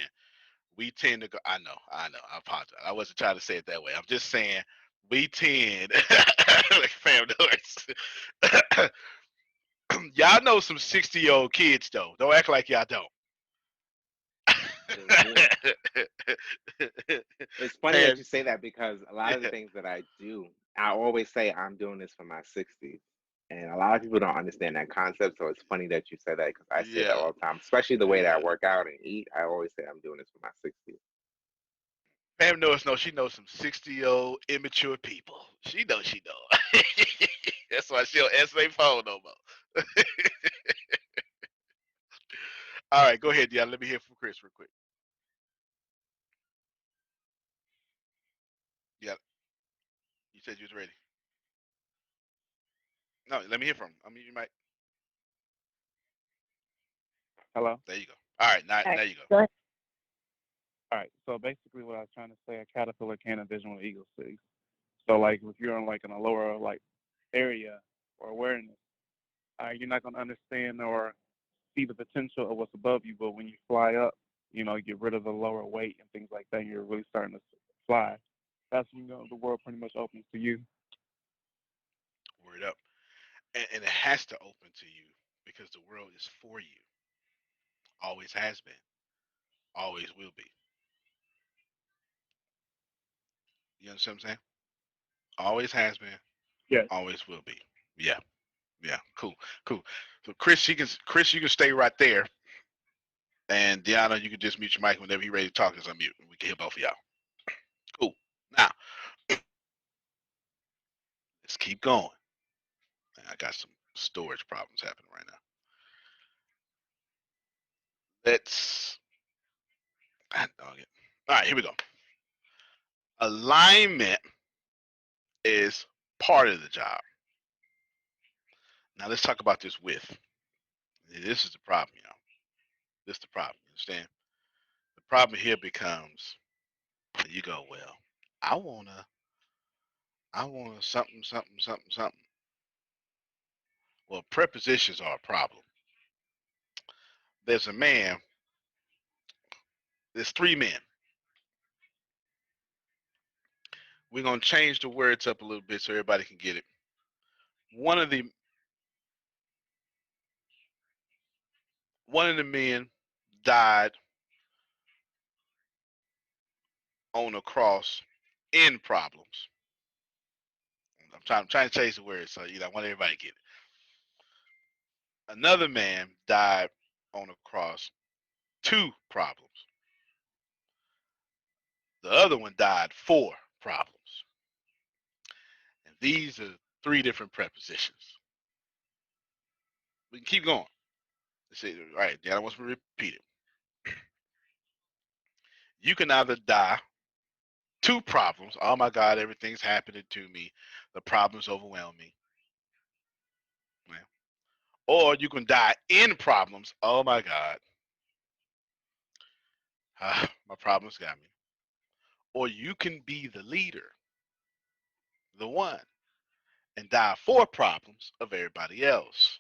we tend to go. I know. I apologize. I wasn't trying to say it that way. I'm just saying we tend like fam noise. Y'all know some 60-year-old kids though. Don't act like y'all don't. It's funny that Man, you say that because a lot of the yeah. things that I do, I always say I'm doing this for my 60s. And a lot of people don't understand that concept. So it's funny that you say that because I say that Yeah, all the time, especially the way that I yeah. work out and eat. I always say I'm doing this for my 60s. Pam knows, no, she knows some 60-year-old immature people. She knows, she knows. That's why she don't answer their phone no more. All right, go ahead, Deanna. Let me hear from Chris real quick. Yeah, you said you was ready. No, let me hear from him. I mean, you might. Hello. There you go. All right, now, All right, there you go. go ahead. All right. So basically, what I was trying to say, a caterpillar can't envision what eagle sees. So like, if you're in a lower area or awareness, you're not gonna understand or see the potential of what's above you. But when you fly up, you get rid of the lower weight and things like that. You're really starting to fly. That's when the world pretty much opens to you. Word up. And it has to open to you because the world is for you. Always has been. Always will be. You understand what I'm saying? Always has been. Yes. Always will be. Yeah. Yeah. Cool. Cool. So Chris, you can stay right there. And Deanna, you can just mute your mic whenever you're ready to talk. Just unmute. We can hear both of y'all. Cool. Now let's keep going. I got some storage problems happening right now. Let's. God dog it. All right, here we go. Alignment is part of the job. Now let's talk about this with. This is the problem, y'all. This is the problem. You understand? The problem here becomes you go, well, I wanna something, something, something, something. Well, prepositions are a problem. There's a man, there's three men. We're gonna change the words up a little bit so everybody can get it. One of the one of the men died on a cross in problems. I'm trying to change the words so I want everybody to get it. Another man died on a cross, two problems. The other one died for problems. And these are three different prepositions. We can keep going. Let's see. All right, Dan, I want to repeat it. You can either die two problems. Oh my God, everything's happening to me. The problems overwhelm me. Yeah. Or you can die in problems. Oh my God, my problems got me. Or you can be the leader, the one, and die for problems of everybody else.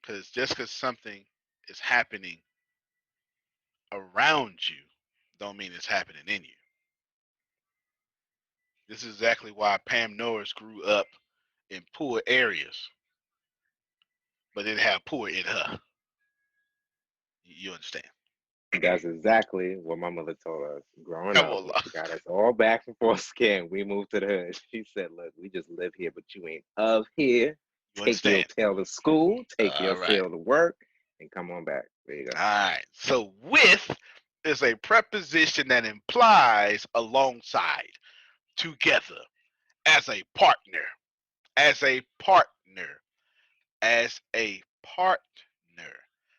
Because just because something is happening around you, don't mean it's happening in you. This is exactly why Pam Norris grew up in poor areas, but didn't have poor in her. You understand? That's exactly what my mother told us growing Come up on, when Lord. she got us all back from foreskin. We moved to the hood. She said, look, we just live here, but you ain't of here. You Take your understand? tail to school, take your All right. tail to work, and come on back. There you go. All right. So with is a preposition that implies alongside, together, as a partner, as a partner, as a partner.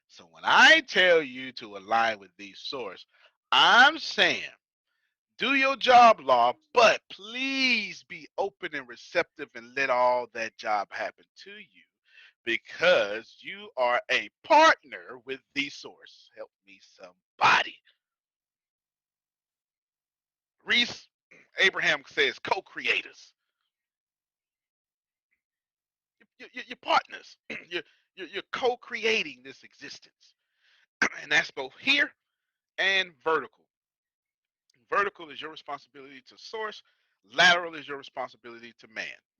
So when I tell you to align with these source, I'm saying do your job, law, but please be open and receptive and let all that job happen to you because you are a partner with the source. Help me, somebody. Reese, Abraham says co-creators. You're partners. You're co-creating this existence. And that's both here and vertical. Vertical is your responsibility to source. Lateral is your responsibility to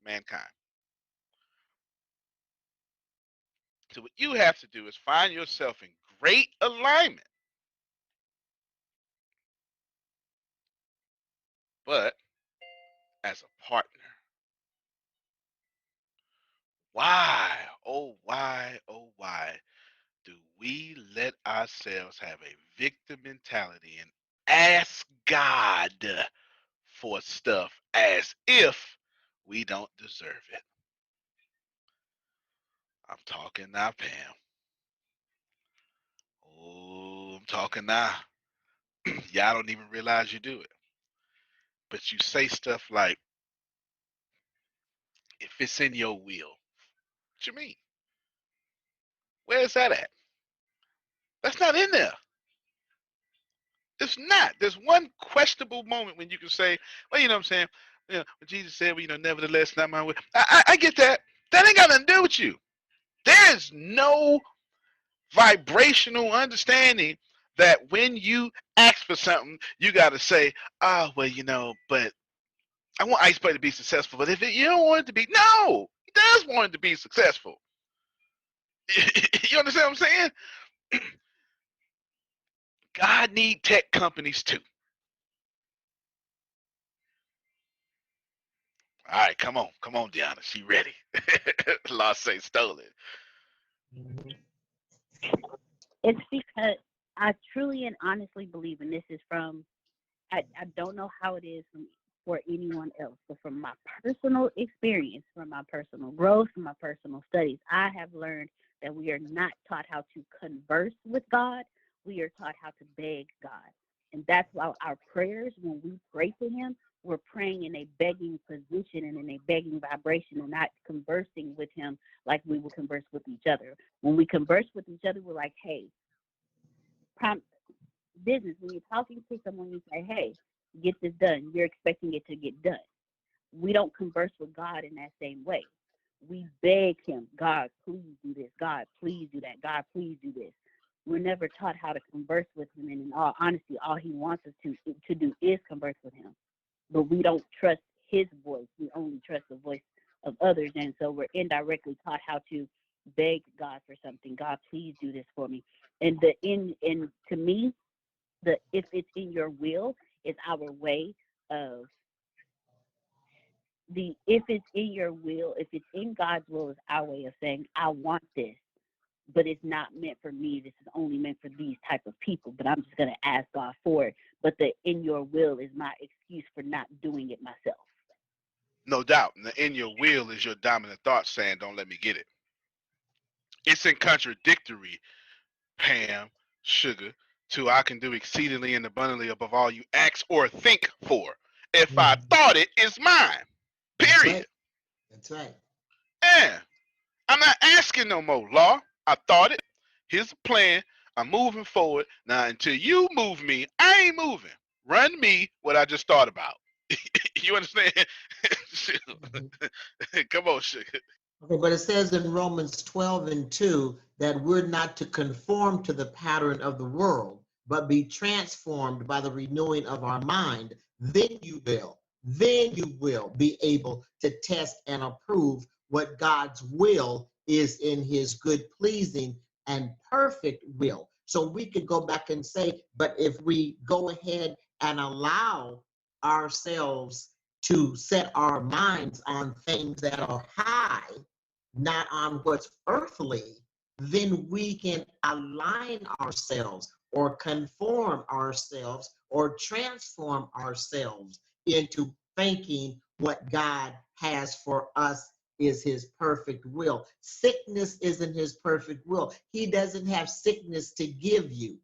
mankind. So what you have to do is find yourself in great alignment, but as a partner. why, oh, why do we let ourselves have a victim mentality and ask God for stuff as if we don't deserve it? I'm talking now, Pam. Oh, I'm talking now. Y'all don't even realize you do it. But you say stuff like, if it's in your will. What you mean? Where's that at? That's not in there. It's not. There's one questionable moment when you can say, well, you know what I'm saying? You know, when Jesus said, well, you know, nevertheless, not my will. I get that. That ain't got nothing to do with you. There's no vibrational understanding that when you ask for something, you got to say, oh, well, you know, but I want Ice Play to be successful. But if you don't want it to be, no, he does want it to be successful. You understand what I'm saying? God need tech companies too. All right, come on, Deanna. She ready. Lost say stolen. Mhm. It's because I truly and honestly believe, and this is from, I don't know how it is for anyone else, but from my personal experience, from my personal growth, from my personal studies, I have learned that we are not taught how to converse with God. We are taught how to beg God. And that's why our prayers, when we pray to Him, we're praying in a begging position and in a begging vibration and not conversing with Him like we would converse with each other. When we converse with each other, we're like, hey, business, when you're talking to someone, you say, hey, get this done. You're expecting it to get done. We don't converse with God in that same way. We beg Him, God, please do this. God, please do that. God, please do this. We're never taught how to converse with Him. And in all honesty, all He wants us to do is converse with Him. But we don't trust His voice. We only trust the voice of others. And so we're indirectly taught how to beg God for something. God, please do this for me. And to me, the if it's in your will is our way of if it's in your will, if it's in God's will, is our way of saying, I want this, but it's not meant for me. This is only meant for these type of people, but I'm just going to ask God for it. But the in your will is my excuse for not doing it myself. No doubt. In your will is your dominant thought saying, don't let me get it. It's in contradictory, Pam, sugar, to I can do exceedingly and abundantly above all you ask or think for. If I Mhm. thought it, it's mine. That's Period. right. That's right. Yeah. I'm not asking no more, Law. I thought it. Here's a plan. I'm moving forward. Now, until you move me, I ain't moving. Run me what I just thought about. You understand? Mhm. Come on, sugar. Okay, but it says in Romans 12:2 that we're not to conform to the pattern of the world, but be transformed by the renewing of our mind. Then you will be able to test and approve what God's will is in His good, pleasing, and perfect will. So we could go back and say, but if we go ahead and allow ourselves to set our minds on things that are high, not on what's earthly, then we can align ourselves or conform ourselves or transform ourselves into thinking what God has for us is His perfect will. Sickness isn't His perfect will. He doesn't have sickness to give you.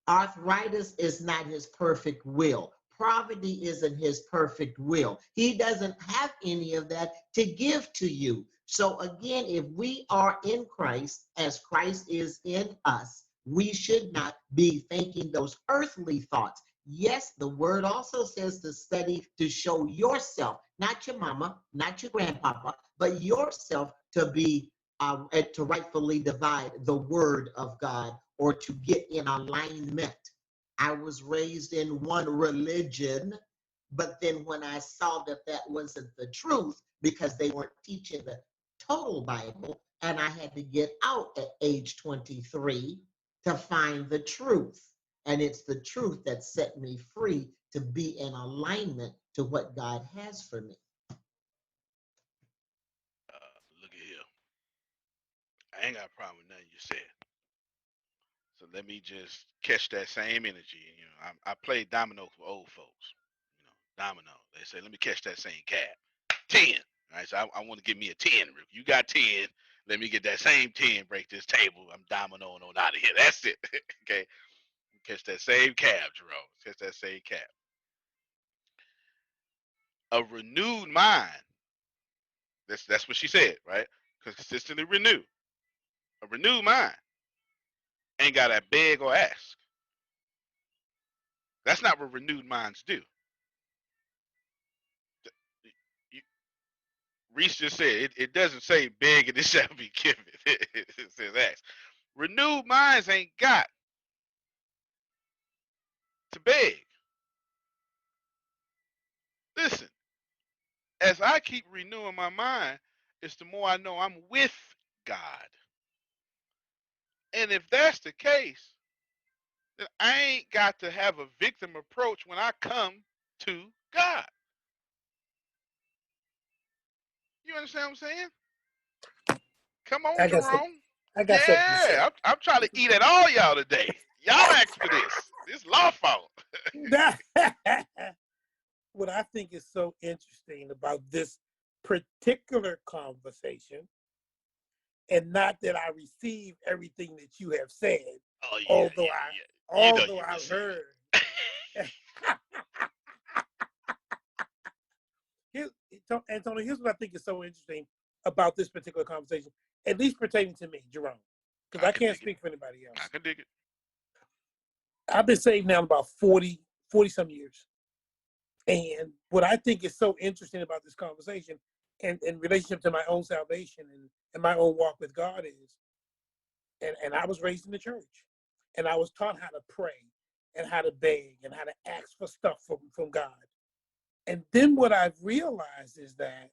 Arthritis is not His perfect will. Poverty isn't His perfect will. He doesn't have any of that to give to you. So again, if we are in Christ as Christ is in us, we should not be thinking those earthly thoughts. Yes, the word also says to study to show yourself, not your mama, not your grandpapa, but yourself to be to rightfully divide the word of God or to get in alignment. I was raised in one religion, but then when I saw that that wasn't the truth because they weren't teaching the total Bible, and I had to get out at age 23 to find the truth. And it's the truth that set me free to be in alignment to what God has for me. Look at here. I ain't got a problem with nothing you said. So let me just catch that same energy. You know, I played domino for old folks. You know, domino. They say, let me catch that same cab. 10. All right, so I want to give me a 10. You got 10. Let me get that same 10. Break this table. I'm dominoing on out of here. That's it. Okay. Catch that same cab, Jerome. Catch that same cab. A renewed mind. That's what she said, right? Consistently renew. A renewed mind ain't got to beg or ask. That's not what renewed minds do. You, Reese just said it doesn't say beg and it shall be given. It says ask. Renewed minds ain't got to beg. Listen, as I keep renewing my mind, it's the more I know I'm with God. And if that's the case, then I ain't got to have a victim approach when I come to God. You understand what I'm saying? Come on, I got some. Jerome. I got something to say. Yeah, I'm trying to eat at all y'all today. Y'all asked for this. This law fault. What I think is so interesting about this particular conversation, and not that I receive everything that you have said, Oh yeah, although yeah. You know you I've receive heard. Antonio, here's what I think is so interesting about this particular conversation, at least pertaining to me, Jerome, because I can't speak for anybody else. I can dig it. I've been saved now about 40 some years. And what I think is so interesting about this conversation and in relationship to my own salvation and my own walk with God is, and I was raised in the church, and I was taught how to pray and how to beg and how to ask for stuff from God. And then what I've realized is that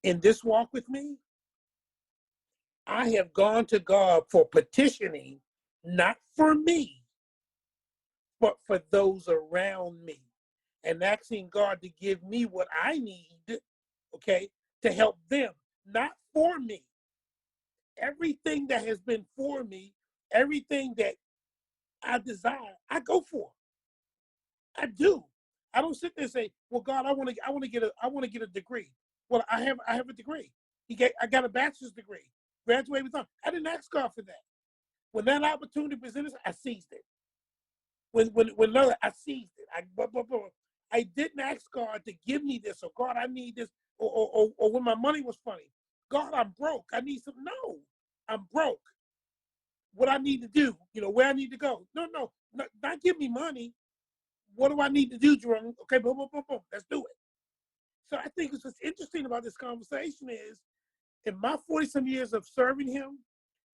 in this walk with me, I have gone to God for petitioning, not for me, but for those around me, and asking God to give me what I need, okay, to help them, not for me. Everything that has been for me, everything that I desire, I go for. I do. I don't sit there and say, "Well, God, I want to get a degree." Well, I have a degree. I got a bachelor's degree. Graduated with honors. I didn't ask God for that. When that opportunity presented, I seized it. When I seized it. I didn't ask God to give me this, or God, I need this, or when my money was funny. God, I'm broke. I need some. No, I'm broke. What I need to do, where I need to go. No, not give me money. What do I need to do, Jerome? Okay, boom, boom, boom, boom. Let's do it. So I think what's interesting about this conversation is, in my 40-some years of serving him,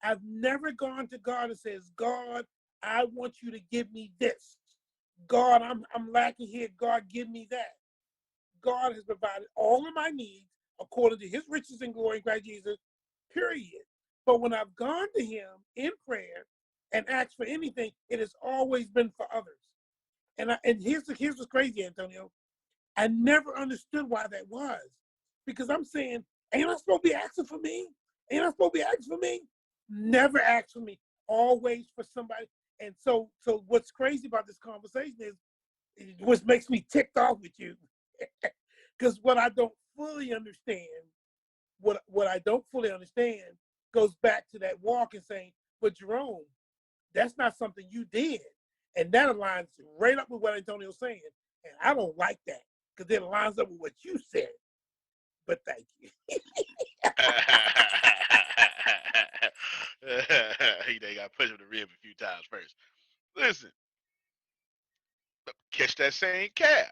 I've never gone to God and says, God, I want you to give me this. God, I'm lacking here. God, give me that. God has provided all of my needs according to his riches and glory in Christ Jesus, period. But when I've gone to him in prayer and asked for anything, it has always been for others. And here's what's crazy, Antonio. I never understood why that was. Because I'm saying, ain't I supposed to be asking for me? Ain't I supposed to be asking for me? Never ask for me. Always for somebody. And so what's crazy about this conversation is, what makes me ticked off with you, because what I don't fully understand, what I don't fully understand goes back to that walk and saying, but Jerome, that's not something you did. And that aligns right up with what Antonio's saying. And I don't like that, because it lines up with what you said. But thank you. They got to push him to rib a few times first. Listen, catch that same cab.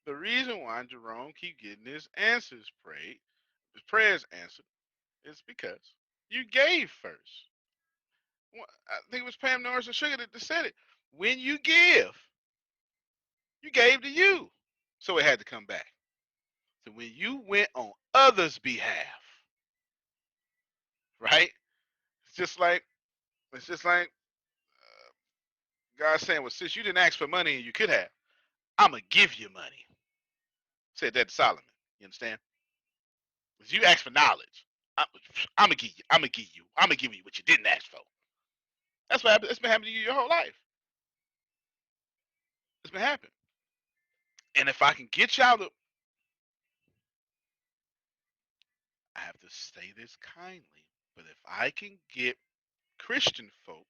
The reason why Jerome keep getting his prayers answered, is because you gave first. I think it was Pam Norris and Sugar that said it. When you give, you gave to you. So it had to come back. So when you went on others' behalf, right? It's just like God saying, well, since you didn't ask for money and you could have, I'm gonna give you money. Said that to Solomon. You understand? Because you asked for knowledge. I'm gonna give you what you didn't ask for. That's what happened. It's been happening to you your whole life. It's been happening. And if I can get y'all to, I have to say this kindly, but if I can get Christian folk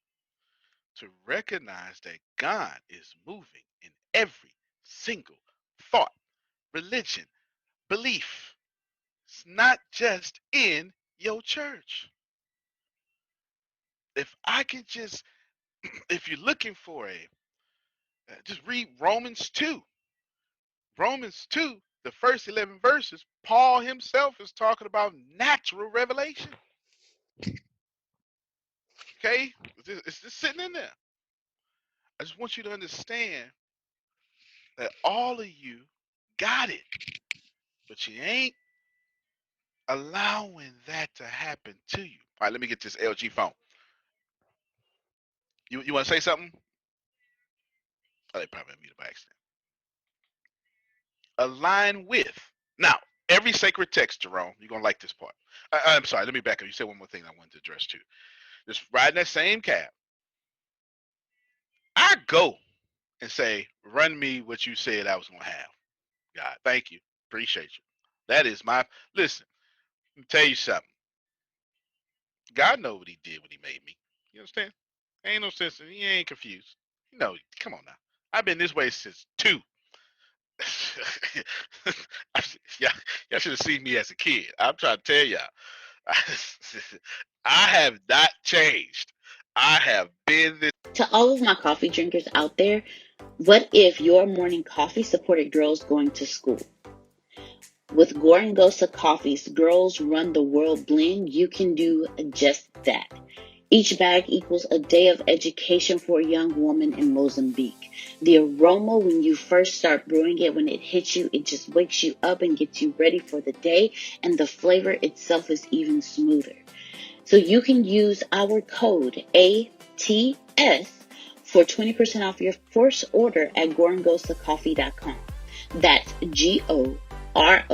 to recognize that God is moving in every single thought, religion, belief, it's not just in your church. If I can just, if you're looking for just read Romans 2. Romans 2, the first 11 verses, Paul himself is talking about natural revelation. Okay? It's just sitting in there. I just want you to understand that all of you got it, but you ain't allowing that to happen to you. All right, let me get this LG phone. You want to say something? Oh, they probably muted by accident. Align with. Now, every sacred text, Jerome, you're going to like this part. I'm sorry, let me back up. You said one more thing I wanted to address too. Just riding that same cab. I go and say, run me what you said I was going to have. God, thank you. Appreciate you. That is my, listen, let me tell you something. God know what he did when he made me. You understand? Ain't no sense. He ain't confused. You know, come on now. I've been this way since 2. Yeah, y'all should have seen me as a kid. I'm trying to tell y'all. I have not changed. I have been this. To all of my coffee drinkers out there, what if your morning coffee supported girls going to school? With Gorangosa Coffee's Girls Run the World blend, you can do just that. Each bag equals a day of education for a young woman in Mozambique. The aroma when you first start brewing it, when it hits you, it just wakes you up and gets you ready for the day, and the flavor itself is even smoother. So you can use our code ATS for 20% off your first order at gorangosacoffee.com. That's GORONGOSA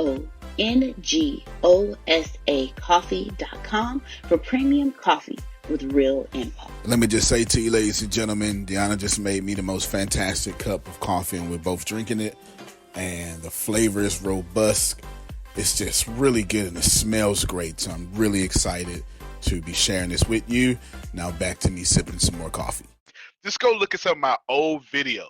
coffee.com for premium coffee with real impact. Let me just say to you, ladies and gentlemen, Deanna just made me the most fantastic cup of coffee, and we're both drinking it. And the flavor is robust. It's just really good, and it smells great. So I'm really excited to be sharing this with you. Now back to me sipping some more coffee. Just go look at some of my old videos.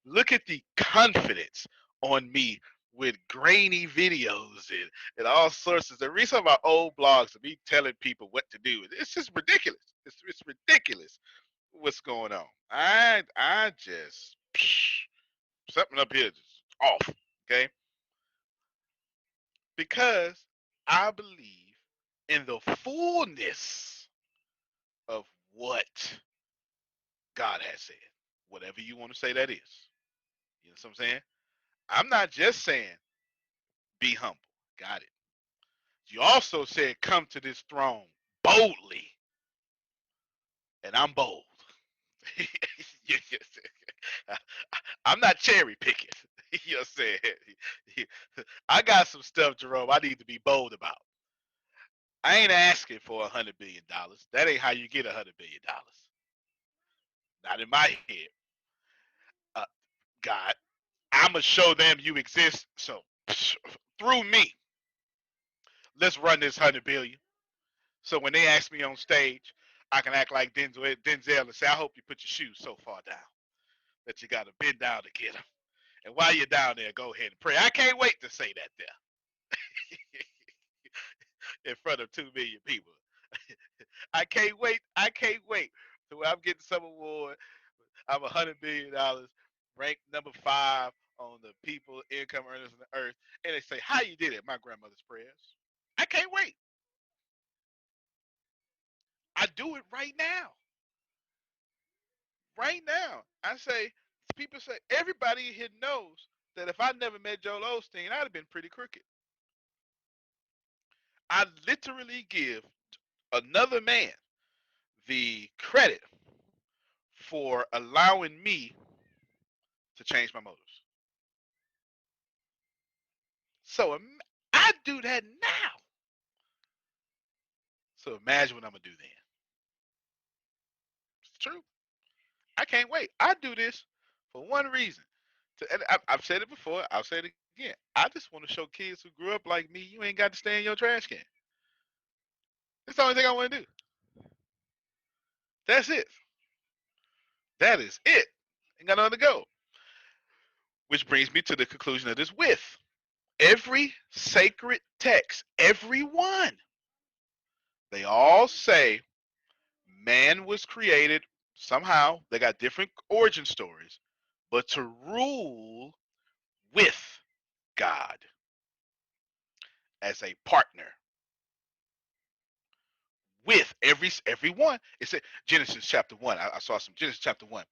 Look at the confidence on me with grainy videos and all sorts of stuff. Read some of my old blogs of me telling people what to do. It's just ridiculous. It's ridiculous what's going on. I just something up here just off. Okay, because I believe in the fullness of what God has said. Whatever you want to say that is. You know what I'm saying? I'm not just saying be humble. Got it. You also said come to this throne boldly. And I'm bold. I'm not cherry picking. You know what I'm saying? I got some stuff, Jerome, I need to be bold about. I ain't asking for $100 billion. That ain't how you get $100 billion. Not in my head. Uh, God, I'm going to show them you exist. So through me, let's run this 100 billion. So when they ask me on stage, I can act like Denzel and say, I hope you put your shoes so far down that you got to bend down to get them. And while you're down there, go ahead and pray. I can't wait to say that there in front of 2 million people. I can't wait. I can't wait. So when I'm getting some award, I'm $100 billion, ranked number 5 on the people income earners on the earth, and they say, "How you did it?" My grandmother's prayers. I can't wait. I do it right now. Right now, I say, people say, everybody here knows that if I never met Joel Osteen, I'd have been pretty crooked. I literally give another man the credit for allowing me to change my motives. So I do that now. So imagine what I'm gonna do then. It's true. I can't wait. I do this for one reason. And I've said it before. I'll say it again. I just want to show kids who grew up like me, you ain't got to stay in your trash can. That's the only thing I want to do. That's it. That is it. Ain't got nowhere to go. Which brings me to the conclusion of this with every sacred text, every one, they all say man was created somehow. They got different origin stories, but to rule with God as a partner. With every one. It said Genesis chapter 1. I saw some Genesis chapter 1.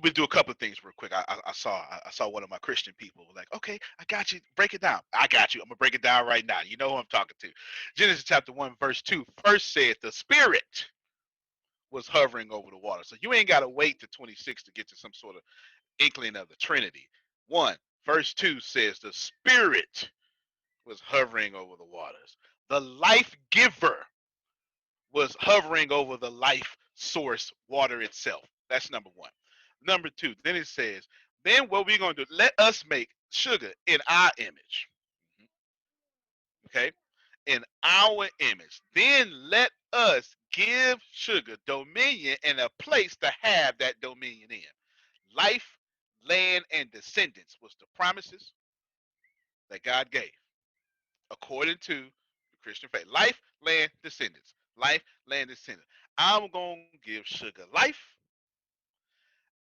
We'll do a couple of things real quick. I saw one of my Christian people like, okay, I got you. Break it down. I got you. I'm gonna break it down right now. You know who I'm talking to. Genesis chapter 1, verse 2 first said the Spirit was hovering over the water. So you ain't gotta wait to 26 to get to some sort of inkling of the Trinity. 1 verse 2 says the Spirit was hovering over the waters. The life giver was hovering over the life source, water itself. That's number 1. Number 2, then it says, then what we're going to do, let us make sugar in our image. Okay? In our image. Then let us give sugar dominion and a place to have that dominion in. Life, land, and descendants was the promises that God gave according to the Christian faith. Life, land, descendants. Life, land, descendants. I'm going to give sugar life,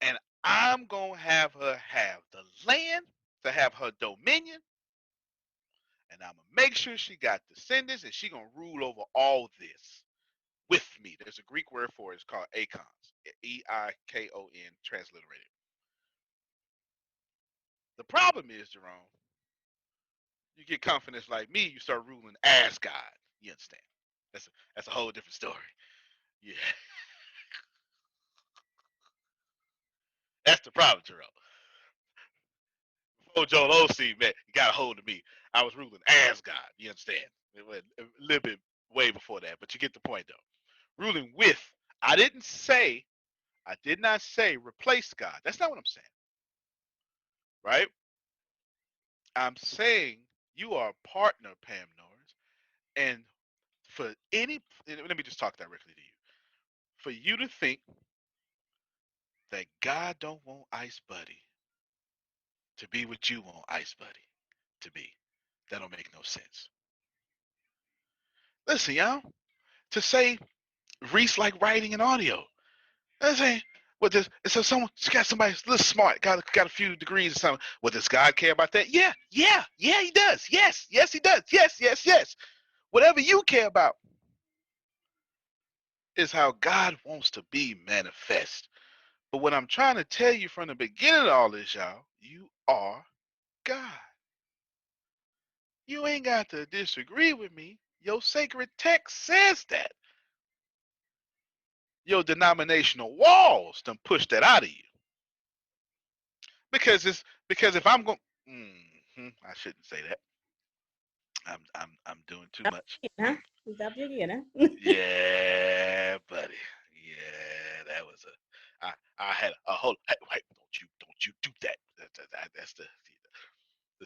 and I'm going to have her have the land to have her dominion, and I'm going to make sure she got descendants, and she going to rule over all this with me. There's a Greek word for it. It's called eikons. E-I-K-O-N, transliterated. The problem is, Jerome, you get confidence like me, you start ruling as God. You understand? That's a whole different story. Yeah, that's the problem, Jerome. Before Joel Osteen, man, you got a hold of me. I was ruling as God. You understand? It went a little bit way before that, but you get the point, though. Ruling with, I did not say replace God. That's not what I'm saying, right? I'm saying you are a partner, Pam Norris, and for any, let me just talk directly to you. For you to think that God don't want Ice Buddy to be what you want Ice Buddy to be, that don't make no sense. Listen, y'all, to say Reese like writing and audio, I'm saying, what this? So someone, she got somebody a little smart, got a few degrees or something. Well, does God care about that? Yeah, he does. Yes, he does. Yes. Whatever you care about is how God wants to be manifest. But what I'm trying to tell you from the beginning of all this, y'all, you are God. You ain't got to disagree with me. Your sacred text says that. Your denominational walls done push that out of you. Because if I'm going, I shouldn't say that. I'm doing too much. Huh? Stop your huh? Yeah, buddy. Yeah, that was a. I had a whole. Hey, wait, don't you do that. That's the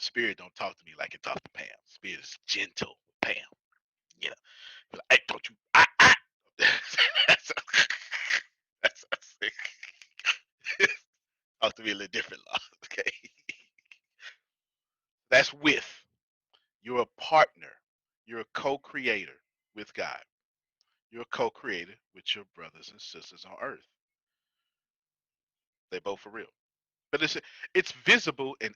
spirit don't talk to me like it talks to Pam. Spirit is gentle, Pam. You know, like, hey, don't you? That's, that's, talk to me a little different, okay? That's with. You're a partner. You're a co-creator with God. You're a co-creator with your brothers and sisters on earth. They both for real. But it's visible in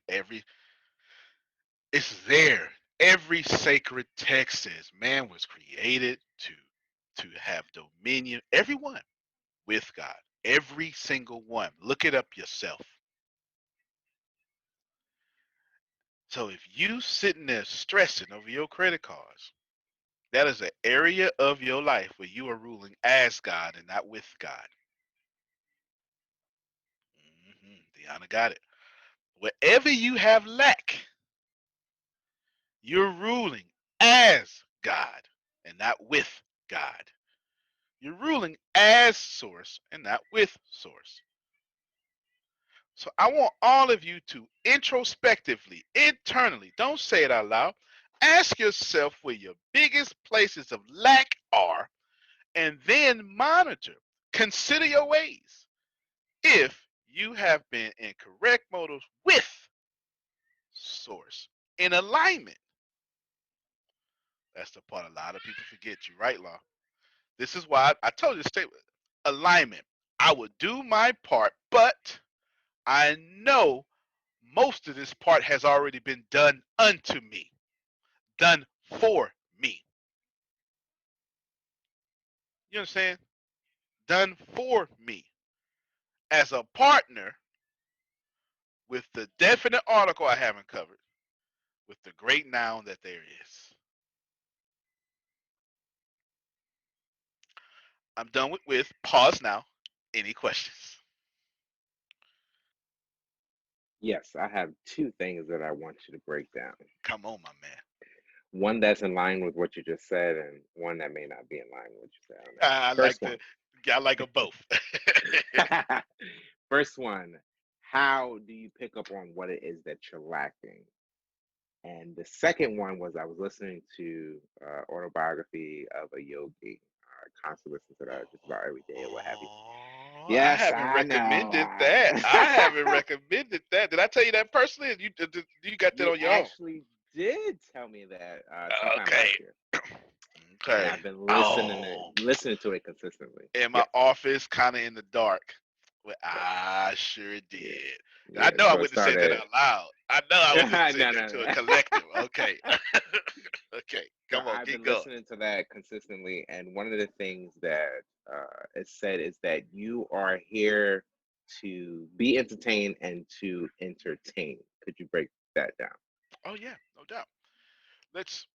it's there. Every sacred text says man was created to have dominion. Everyone with God. Every single one. Look it up yourself. So if you sitting there stressing over your credit cards, that is an area of your life where you are ruling as God and not with God. Deanna got it. Wherever you have lack, you're ruling as God. and not with God. You're ruling as source and not with source. So I want all of you to introspectively, internally, don't say it out loud, ask yourself where your biggest places of lack are, and then monitor. Consider your ways. If you have been in correct motives with source, in alignment. That's the part a lot of people forget. You right, Law. This is why I told you to stay with alignment. I will do my part, but I know most of this part has already been done unto me, done for me. You understand? Done for me. As a partner with the definite article I haven't covered, with the great noun that there is. I'm done with pause now. Any questions? Yes, I have two things that I want you to break down. Come on, my man. One that's in line with what you just said, and one that may not be in line with what you said. On that. I like them both. First one, how do you pick up on what it is that you're lacking? And the second one was I was listening to autobiography of a yogi. I constantly listen to that just about every day or what have you. Oh, I Yes, haven't I recommended that. I know. haven't recommended that. Did I tell you that personally? You got that You on your own? actually did tell me that sometime Okay. last year, and Okay. I've been Oh, listening to it consistently. in my Yes, office, kind of in the dark. Well, I sure yeah, did. I yeah. know I So it wouldn't have said that started. out loud. I know I No, would just say no, that to a no. collective. Okay. Okay. So Come on, I've keep been going. listening to that consistently, and one of the things that is said is that you are here to be entertained and to entertain. Could you break that down? Oh yeah, no doubt. Let's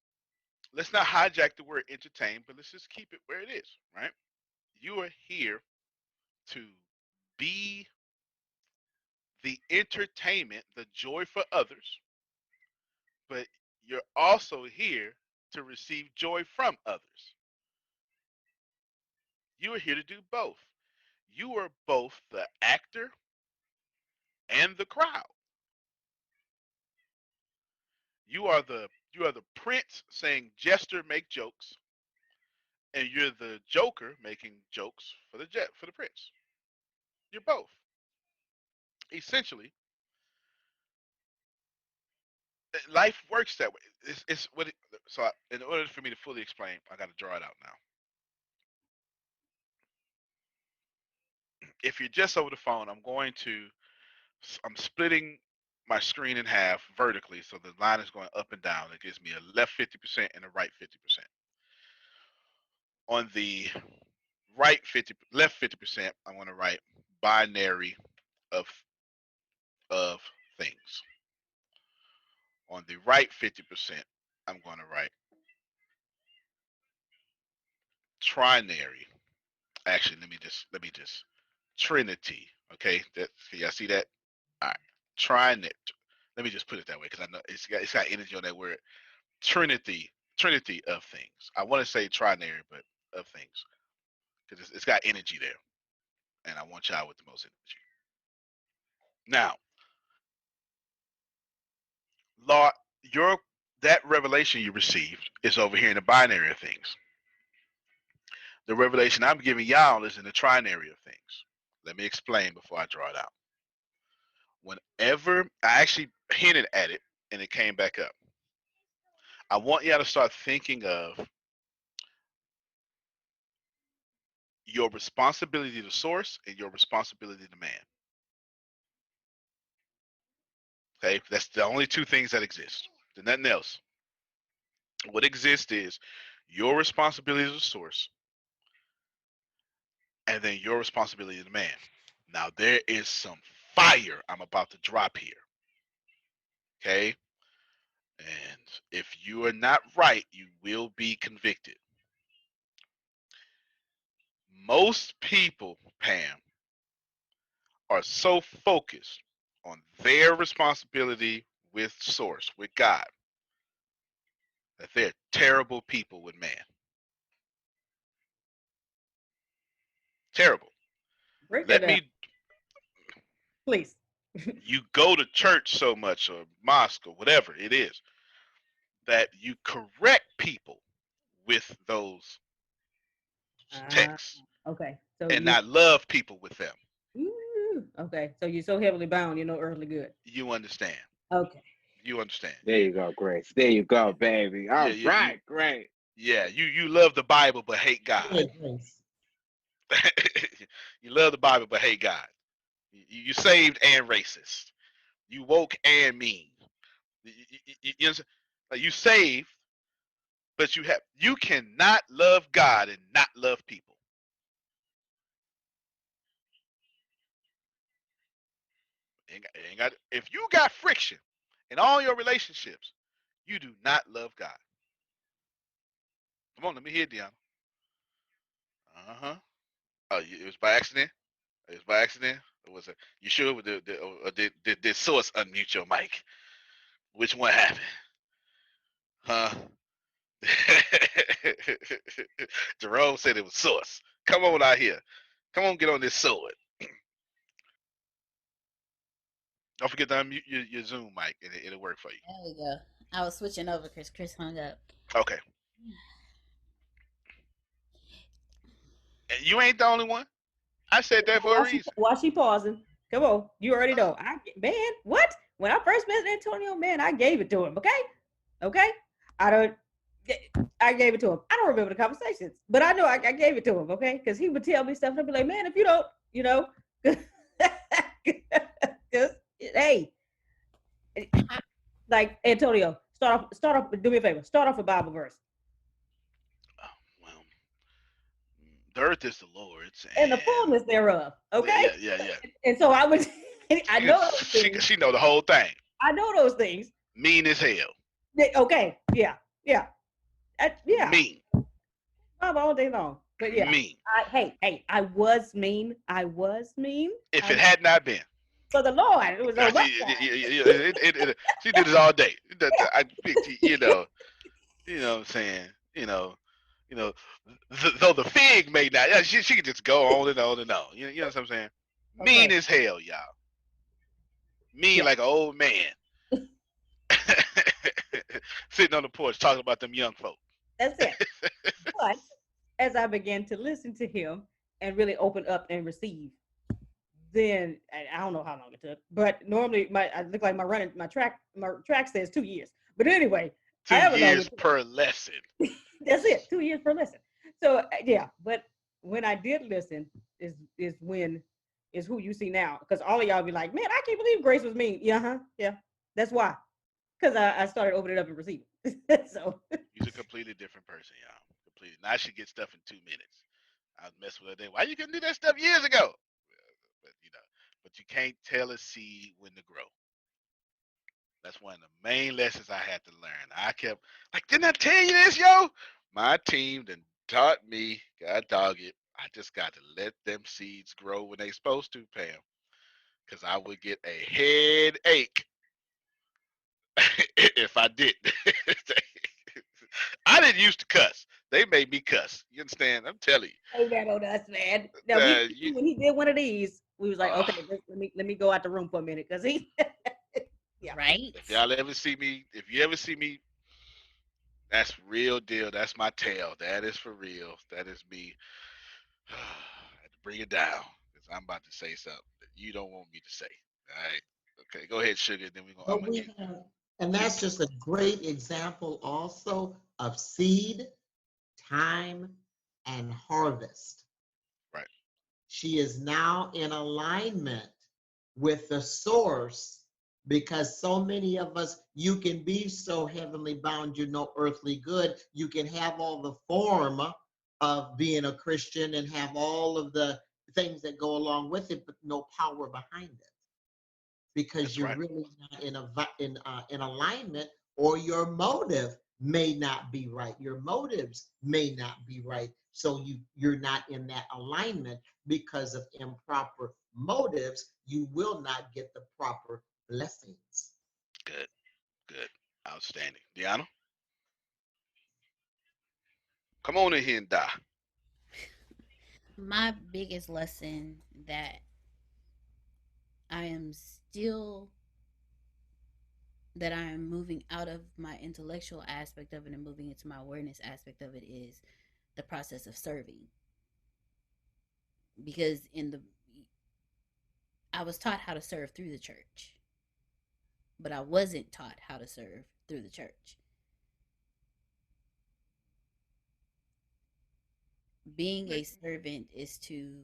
let's not hijack the word entertain, but let's just keep it where it is, right? You are here to be the entertainment, the joy for others, but you're also here to receive joy from others. You are here to do both. You are both the actor and the crowd. You are the prince saying jester make jokes, and you're the joker making jokes for the prince. You're both. Essentially, life works that way. It's what it, so I, in order for me to fully explain, I got to draw it out now. If you're just over the phone, I'm splitting my screen in half vertically, so the line is going up and down. It gives me a left 50% and a right 50%. On the left 50%, I'm going to write binary of of things. On the right 50%, I'm going to write trinary. Actually, let me just trinity. Okay, can y'all see that? All right, trinity. Let me just put it that way because I know it's got energy on that word. Trinity, trinity of things. I want to say trinary, but of things because it's got energy there, and I want y'all with the most energy. Now, Law, your that revelation you received is over here in the binary of things. The revelation I'm giving y'all is in the trinary of things. Let me explain before I draw it out. Whenever I actually hinted at it and it came back up, I want y'all to start thinking of your responsibility to source and your responsibility to man. Okay, that's the only two things that exist. There's nothing else. What exists is your responsibility to source and then your responsibility to man. Now there is some fire I'm about to drop here. Okay, and if you are not right, you will be convicted. Most people, Pam, are so focused on their responsibility with source, with God, that they're terrible people with man. Terrible. Break that Let down, me. please. You go to church so much or mosque or whatever it is that you correct people with those Ah, texts okay. So and you not love people with them. okay. So you're so heavily bound, you're no earthly good. You understand? Okay. You understand? There you go, Grace. There you go, baby. Yeah, All right, great. you love the Bible but hate God. Good grace. You love the Bible but hate God. You saved and racist. You woke and mean. You understand? Like you saved, but you cannot love God and not love people. If you got friction in all your relationships, you do not love God. Come on, let me hear it, Deanna. Uh-huh. Oh, it was by accident? It was by accident? Or was it? You sure? Or did Source unmute your mic? Which one happened? Huh? Jerome said it was Source. Come on out here. Come on, get on this sword. Don't forget to unmute your Zoom mic, and it'll work for you. There we go. I was switching over because Chris hung up. Okay. And you ain't the only one. I said that for a reason. While she pausing, come on, you already know. Man, what? When I first met Antonio, man, I gave it to him. Okay. I gave it to him. I don't remember the conversations, but I know I gave it to him. Okay, because he would tell me stuff, and I'd be like, man, if you don't, because hey, like Antonio, start off. Do me a favor. Start off a Bible verse. Well, the earth is the Lord's, and the fullness thereof. Okay. Yeah. And so I would. I know those things. She know the whole thing. I know those things. Mean as hell. Okay. Yeah. Yeah. Mean. All day long. But yeah. Mean. Hey, I was mean. If it had not been for the Lord, it was on my side. She did it all day. I picked, you know what I'm saying? Though the fig may not, yeah, she could just go on and on and on. You know what I'm saying? Okay. Mean as hell, y'all. Mean like an old man. Sitting on the porch talking about them young folk. That's it. But as I began to listen to him and really open up and receive, then I don't know how long it took, but normally I look like my track says 2 years. But anyway, 2 years per lesson. That's it, 2 years per lesson. So yeah, but when I did listen is who you see now, because all of y'all be like, man, I can't believe Grace was mean. Yeah, that's why, because I started opening up and receiving. So she's a completely different person, y'all. Completely. Now she gets stuff in 2 minutes. I was messing with her then. Why you couldn't do that stuff years ago? But you can't tell a seed when to grow. That's one of the main lessons I had to learn. I kept like, didn't I tell you this, yo? My team then taught me, God dog it. I just got to let them seeds grow when they supposed to, Pam. Because I would get a headache if I didn't. I didn't used to cuss. They made me cuss. You understand? I'm telling you. Ain't that on us, man. Now, when he did one of these, we was like, okay, let me go out the room for a minute, because he yeah. Right. If you ever see me, that's real deal. That's my tale. That is for real. That is me. I had to bring it down because I'm about to say something that you don't want me to say. All right. Okay, go ahead, Sugar. Then and that's just a great example also of seed, time, and harvest. Right. She is now in alignment with the source, because so many of us, you can be so heavenly bound, you're no earthly good. You can have all the form of being a Christian and have all of the things that go along with it, but no power behind it, because that's you're right. Really not in alignment, or your motive may not be right. Your motives may not be right. So you're not in that alignment. Because of improper motives, you will not get the proper blessings. Good. Outstanding. Deanna? Come on in here and die. My biggest lesson that I am still that I am moving out of my intellectual aspect of it and moving into my awareness aspect of it is the process of serving. Because in the I was taught how to serve through the church, but I wasn't taught how to serve through the church. Being a servant is to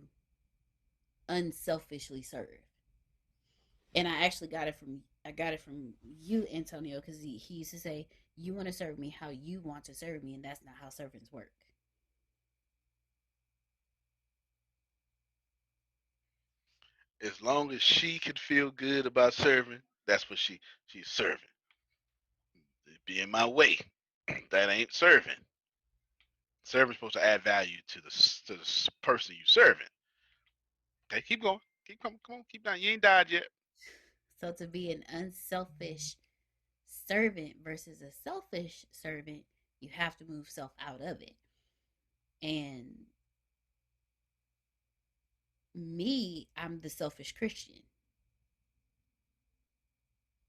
unselfishly serve. And I got it from you, Antonio, because he used to say, you want to serve me how you want to serve me, and that's not how servants work. As long as she can feel good about serving, that's what she's serving. Be in my way. That ain't serving. Serving's supposed to add value to the person you serving. Okay, keep going. Keep coming. Come on, keep down. You ain't died yet. So to be an unselfish servant versus a selfish servant, you have to move self out of it. And me, I'm the selfish Christian.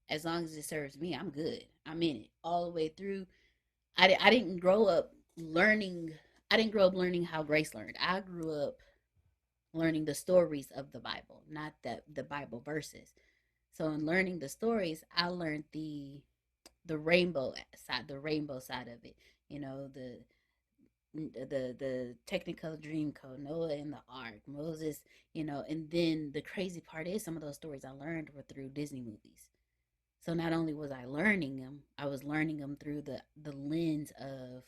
As long as it serves me, I'm good. I'm in it all the way through. I didn't grow up learning. I didn't grow up learning how Grace learned. I grew up learning the stories of the Bible, not the Bible verses. So in learning the stories, I learned the rainbow side of it. You know, the technical dream code, Noah and the ark, Moses, and then the crazy part is some of those stories I learned were through Disney movies. So not only was I learning them, I was learning them through the lens of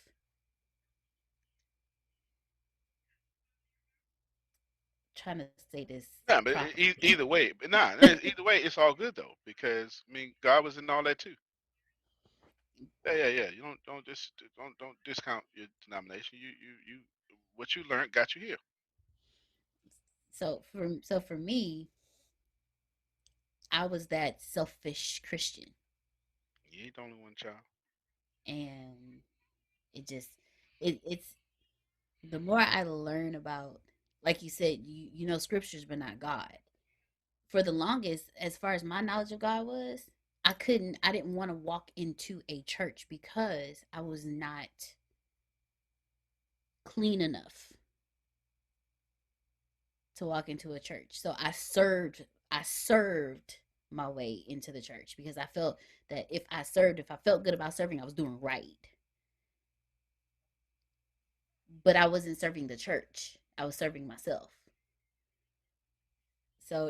trying to say this Nah, but properly. either way, either way, it's all good though because I mean God was in all that too. Yeah. You don't discount your denomination. You what you learned got you here. So for me, I was that selfish Christian, You ain't the only one, child. and it just it's the more I learn about, like you said, you know scriptures but not God. For the longest, as far as my knowledge of God was, I didn't want to walk into a church because I was not clean enough to walk into a church. So I served my way into the church because I felt that if I felt good about serving, I was doing right. But I wasn't serving the church. I was serving myself. So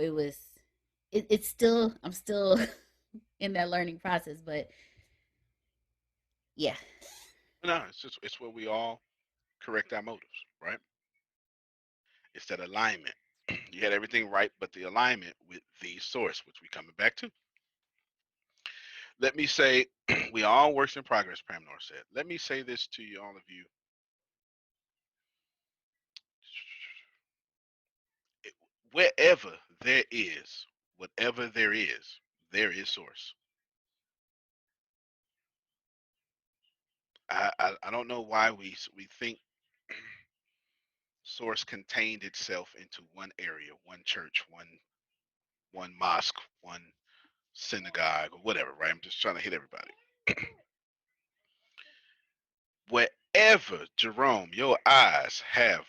it's still I'm still in that learning process, but yeah. No, it's where we all correct our motives, right? It's that alignment. You had everything right, but the alignment with the source, which we coming back to. Let me say, we all works in progress. Pam North said. Let me say this to you, all of you. Wherever there is, whatever there is source. I don't know why we think source contained itself into one area, one church, one mosque, one synagogue, or whatever, right? I'm just trying to hit everybody. Wherever, Jerome, your eyes have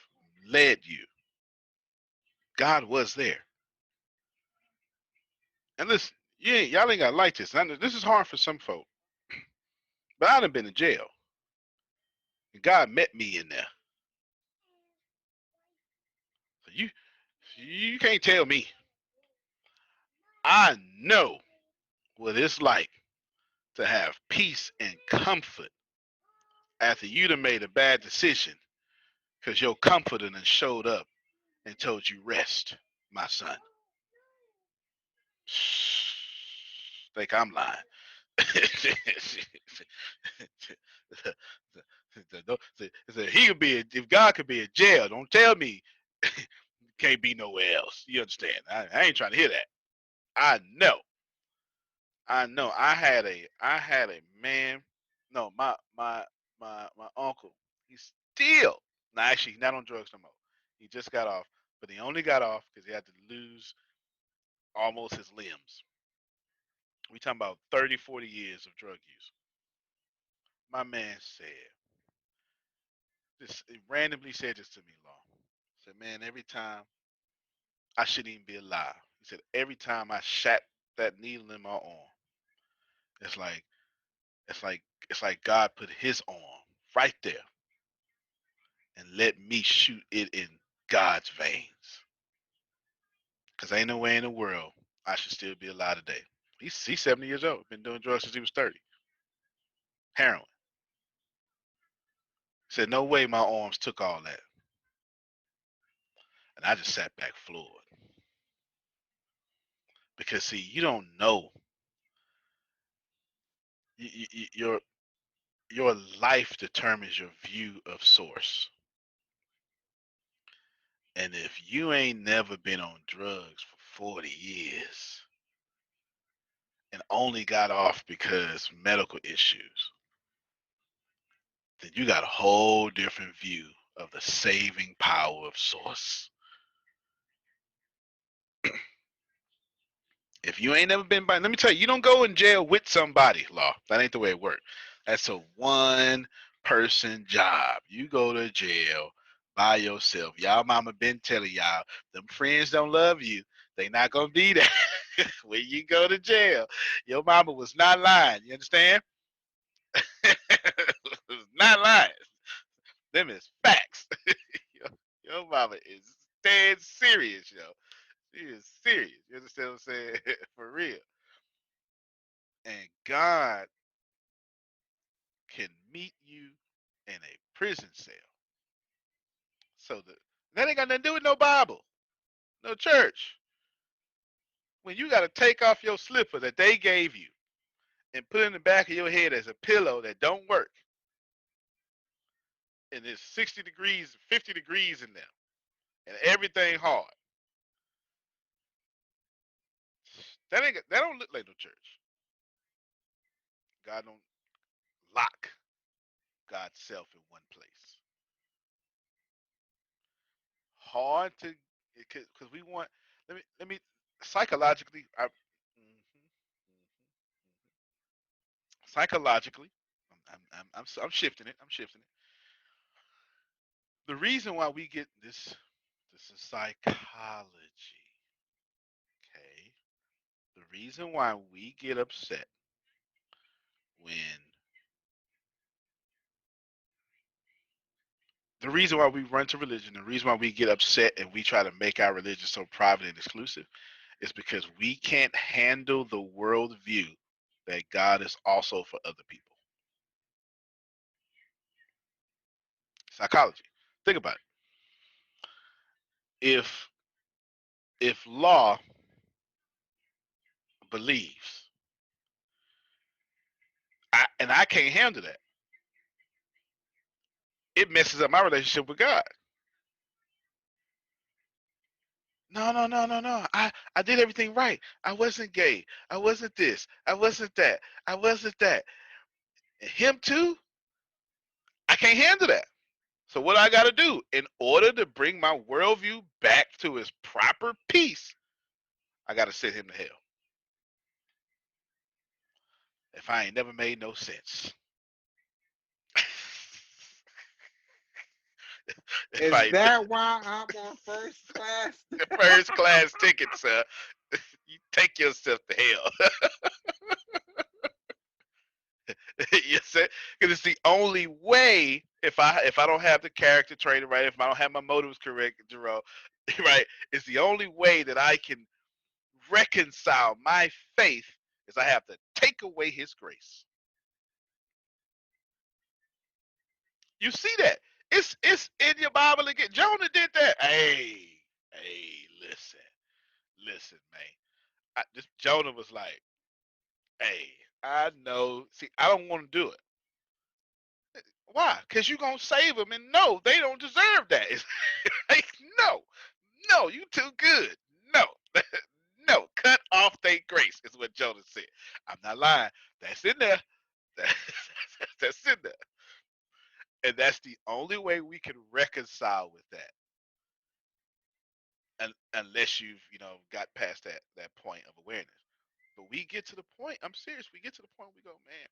led you, God was there. And listen, y'all ain't got to like this. I know this is hard for some folk, but I done been in jail, and God met me in there. So you can't tell me. I know what it's like to have peace and comfort after you done made a bad decision because your comforter done showed up and told you rest, my son. Think I'm lying. He could be if God could be in jail. Don't tell me can't be nowhere else. You understand? I ain't trying to hear that. I know. I know. I had a man. No, my uncle. He's still. No, actually, he's not on drugs no more. He just got off, but he only got off because he had to lose almost his limbs. We talking about 30, 40 years of drug use. My man said, this he randomly said this to me, Law. Said, man, every time I shouldn't even be alive. He said, every time I shot that needle in my arm, it's like it's like it's like God put his arm right there and let me shoot it in God's veins. Cause ain't no way in the world I should still be alive today. He's 70 years old. Been doing drugs since he was 30. Heroin. Said no way my arms took all that. And I just sat back floored. Because see, you don't know your your life determines your view of source. And if you ain't never been on drugs for 40 years and only got off because medical issues, then you got a whole different view of the saving power of source. If you ain't never been by, let me tell you, you don't go in jail with somebody, Law. That ain't the way it works. That's a one person job. You go to jail by yourself. Y'all mama been telling y'all, them friends don't love you. They not gonna be there when you go to jail. Your mama was not lying. You understand? Was not lying. Them is facts. your, your mama is dead serious, yo. She is serious. You understand what I'm saying? For real. And God can meet you in a prison cell. So that ain't got nothing to do with no Bible, no church. When you got to take off your slipper that they gave you and put it in the back of your head as a pillow that don't work, and it's 60 degrees, 50 degrees in there, and everything hard. That don't look like no church. God don't lock God's self in one place. Hard to, because we want. Let me psychologically. Psychologically, I'm shifting it. I'm shifting it. The reason why we get this is psychology. Okay. The reason why we get upset when the reason why we run to religion, the reason why we get upset and we try to make our religion so private and exclusive is because we can't handle the worldview that God is also for other people. Psychology. Think about it. If Law believes, and I can't handle that, it messes up my relationship with God. No, no, no, no, no. I did everything right. I wasn't gay. I wasn't this. I wasn't that. I wasn't that. And him too? I can't handle that. So what I got to do in order to bring my worldview back to its proper peace, I got to send him to hell. If I ain't never made no sense. Is that why I'm on first class? First class ticket, sir. You take yourself to hell. You said, because it's the only way if I don't have the character trait right, if I don't have my motives correct, Jerome, right, it's the only way that I can reconcile my faith is I have to take away his grace. You see that? It's in your Bible again. Jonah did that. Hey, listen, man. Jonah was like, hey, I know. See, I don't want to do it. Why? Because you're going to save them. And no, they don't deserve that. It's like, no, you too good. No, no, cut off their grace is what Jonah said. I'm not lying. That's in there. That's in there. And that's the only way we can reconcile with that. unless you've got past that point of awareness. But we get to the point. I'm serious. We get to the point. We go, man.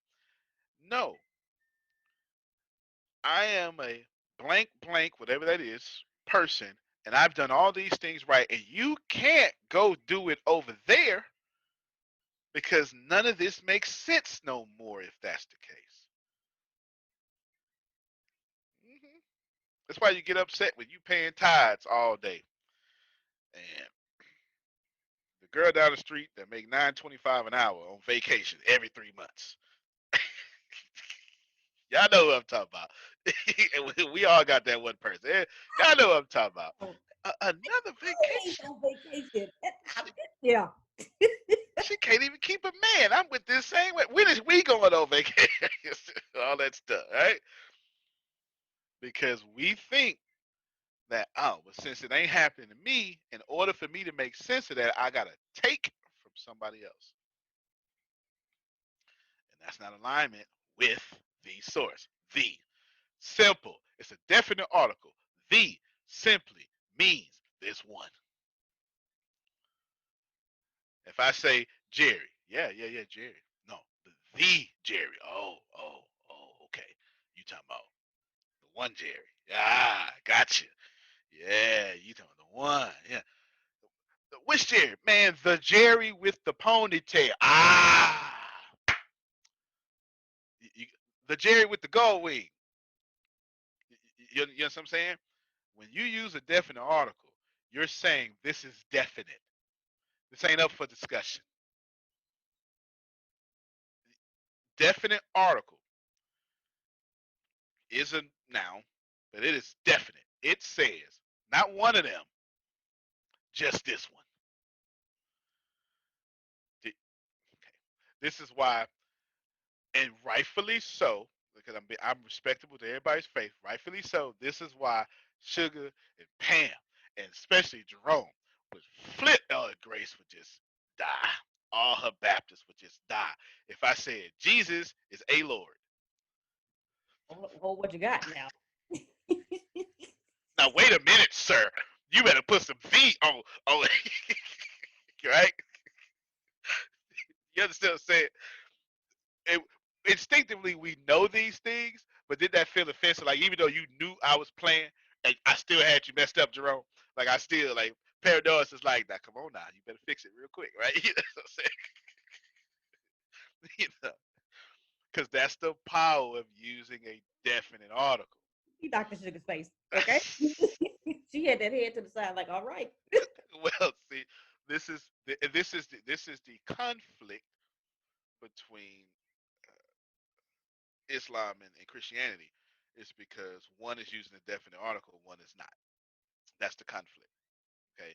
No, I am a blank blank whatever that is person, and I've done all these things right, and you can't go do it over there because none of this makes sense no more. If that's the case, that's why you get upset when you paying tithes all day, and the girl down the street that make $9.25 an hour on vacation every 3 months. Y'all know what I'm talking about. We all got that one person. Y'all know what I'm talking about. Another He's vacation. on vacation. Yeah. She can't even keep a man. I'm with this same way. When is we going on vacation? All that stuff, right? Because we think that, oh, but since it ain't happening to me, in order for me to make sense of that, I gotta take from somebody else. And that's not alignment with the source. The simple. It's a definite article. The simply means this one. If I say Jerry, yeah, Jerry. No, the Jerry. Oh, okay. You talking about the one Jerry. Ah, gotcha. Yeah, you talking about the one. Yeah. Which Jerry? Man, the Jerry with the ponytail. Ah. You, the Jerry with the gold wing. You know what I'm saying? When you use a definite article, you're saying this is definite. This ain't up for discussion. Definite article is a noun, but it is definite. It says not one of them, just this one. Okay. This is why, and rightfully so, because I'm respectable to everybody's faith. Rightfully so. This is why Sugar and Pam, and especially Jerome, would flip. Grace would just die. All her Baptists would just die if I said Jesus is a Lord. Oh, what you got now? Now wait a minute, sir. You better put some feet on right? You understand what I'm saying? It, instinctively we know these things, but did that feel offensive? Like even though you knew I was playing, like, I still had you messed up, Jerome. Like I still like Paradox is like, now come on now, you better fix it real quick, right? You know what I'm saying? You know, because that's the power of using a definite article. See Dr. Sugar's face, okay? She had that head to the side, like, all right. Well, see, this is the conflict between Islam and Christianity. It's because one is using a definite article, one is not. That's the conflict. Okay,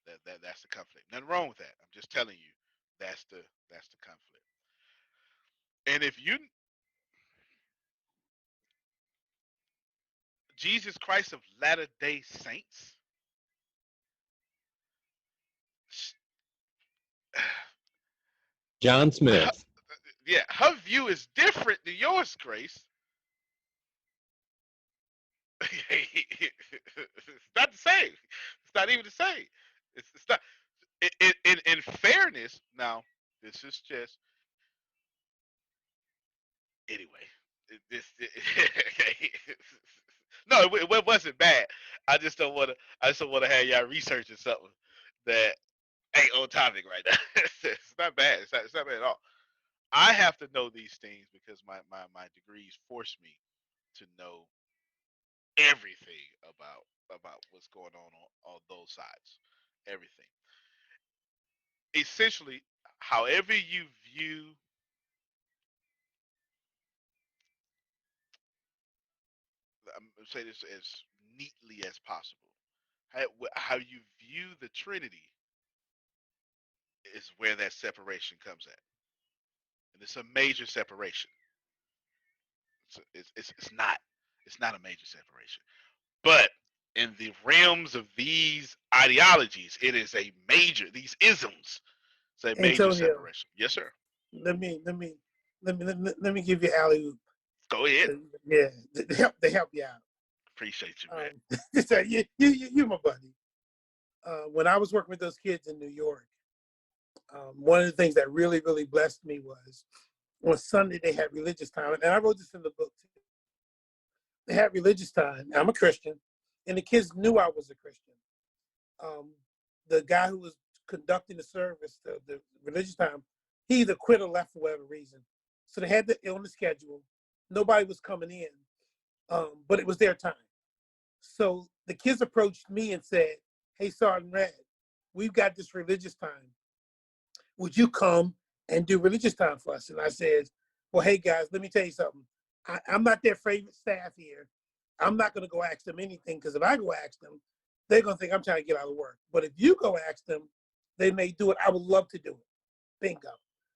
that's the conflict. Nothing wrong with that. I'm just telling you, that's the conflict. And if you Jesus Christ of Latter Day Saints, John her, Smith. yeah, her view is different than yours, Grace. It's not the same. It's not even the same. It's not. In fairness, now this is just anyway. Okay. No, it wasn't bad. I just don't want to. I just don't want to have y'all researching something that ain't on topic right now. It's not bad. It's not bad at all. I have to know these things because my degrees force me to know everything about what's going on those sides. Everything. Essentially, however you view, I'm gonna say this as neatly as possible. How you view the Trinity is where that separation comes at, and it's a major separation. It's not a major separation, but in the realms of these ideologies, it is a major. These isms, it's a major Antonio, separation. Yes, sir. let me give you alley oop. Go ahead. Yeah, to help you out. Appreciate you, man. You my buddy. when I was working with those kids in New York, one of the things that really, really blessed me was on Sunday they had religious time, and I wrote this in the book too. They had religious time. I'm a Christian, and the kids knew I was a Christian. The guy who was conducting the service, the religious time, he either quit or left for whatever reason. So they had it on the schedule. Nobody was coming in, but it was their time. So the kids approached me and said, "Hey, Sergeant Red, we've got this religious time. Would you come and do religious time for us?" And I said, "Well, hey guys, let me tell you something. I'm not their favorite staff here. I'm not going to go ask them anything, because if I go ask them, they're going to think I'm trying to get out of work. But if you go ask them, they may do it. I would love to do it." Bingo.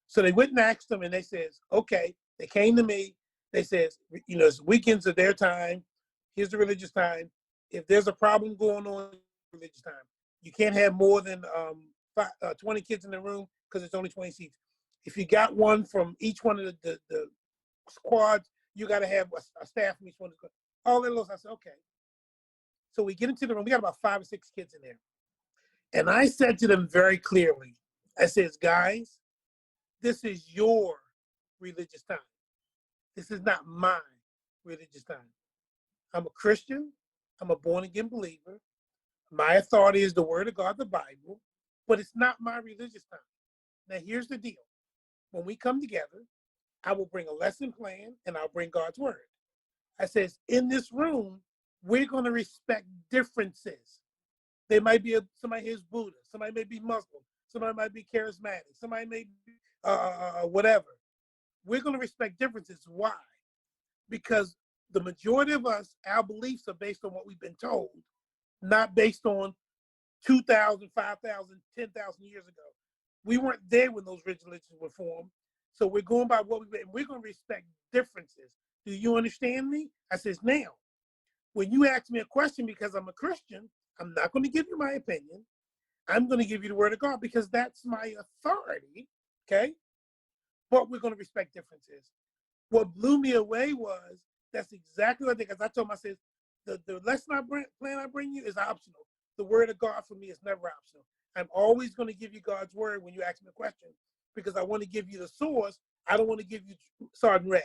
So they went and asked them, and they says, "Okay." They came to me. They says, it's weekends are their time. Here's the religious time. If there's a problem going on religious time, you can't have more than 20 kids in the room, because it's only 20 seats. If you got one from each one of the squads, you got to have a staff from each one. All in those, I said, okay. So we get into the room. We got about 5 or 6 kids in there. And I said to them very clearly, I says, "Guys, this is your religious time. This is not my religious time. I'm a Christian. I'm a born-again believer. My authority is the Word of God, the Bible, but it's not my religious time. Now, here's the deal. When we come together, I will bring a lesson plan, and I'll bring God's Word." I says, in this room, we're going to respect differences. There might be somebody here's Buddha, somebody may be Muslim, somebody might be charismatic, somebody may be whatever. We're going to respect differences. Why? Because the majority of us, our beliefs are based on what we've been told, not based on 2,000, 5,000, 10,000 years ago. We weren't there when those religions were formed. So we're going by what we're going to respect differences. Do you understand me? I says, now, when you ask me a question because I'm a Christian, I'm not going to give you my opinion. I'm going to give you the Word of God, because that's my authority, okay? But we're going to respect differences. What blew me away was, that's exactly what I think. As I told myself, the lesson plan I bring you is optional. The Word of God for me is never optional. I'm always going to give you God's Word when you ask me a question, because I want to give you the source. I don't want to give you Sergeant Red.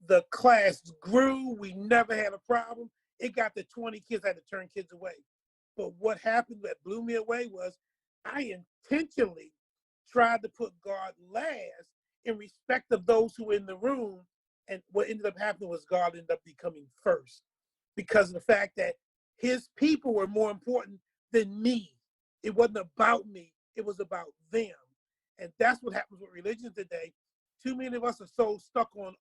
The class grew. We never had a problem. It got to 20 kids. I had to turn kids away. But what happened that blew me away was, I intentionally tried to put God last in respect of those who were in the room. And what ended up happening was God ended up becoming first, because of the fact that his people were more important than me. It wasn't about me. It was about them. And that's what happens with religion today. Too many of us are so stuck on,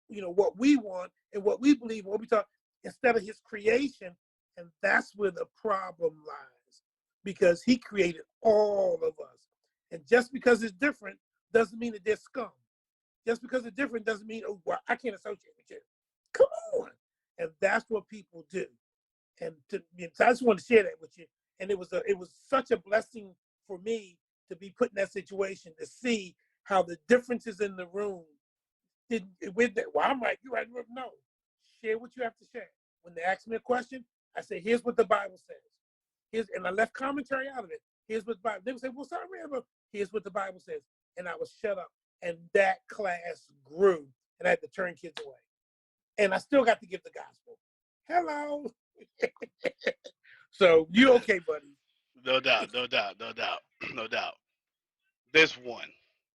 what we want and what we believe, what we talk, instead of his creation. And that's where the problem lies, because he created all of us. And just because it's different doesn't mean that they're scum. Just because it's different doesn't mean, oh, well, I can't associate with you. Come on. And that's what people do. And so I just want to share that with you. And it was such a blessing for me to be put in that situation, to see how the differences in the room didn't. Well, I'm right, you're right. No, share what you have to share. When they ask me a question, I say, here's what the Bible says. And I left commentary out of it. Here's what the Bible. They would say, well, sorry, but here's what the Bible says. And I was shut up. And that class grew, and I had to turn kids away. And I still got to give the gospel. Hello. So you okay, buddy? No doubt, no doubt, no doubt, no doubt. There's one,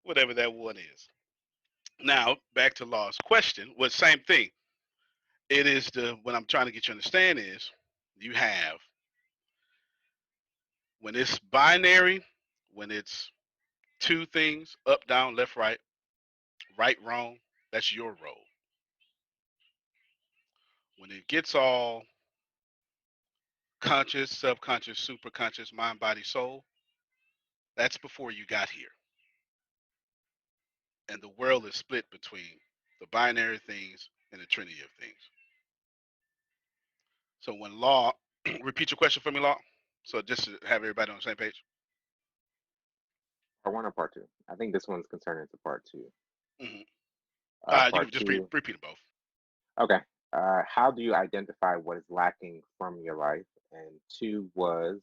whatever that one is. Now, back to Law's question, well, same thing. It is what I'm trying to get you to understand is, you have, when it's binary, when it's two things, up, down, left, right, right, wrong, that's your role. When it gets all conscious, subconscious, superconscious, mind, body, soul, that's before you got here. And the world is split between the binary things and the trinity of things. So when Law, repeat your question for me, Law, so just to have everybody on the same page. Part one or part two? I think this one's concerning to part two. Mm-hmm. You Part can just two. repeat them both. Okay. How do you identify what is lacking from your life? And two was,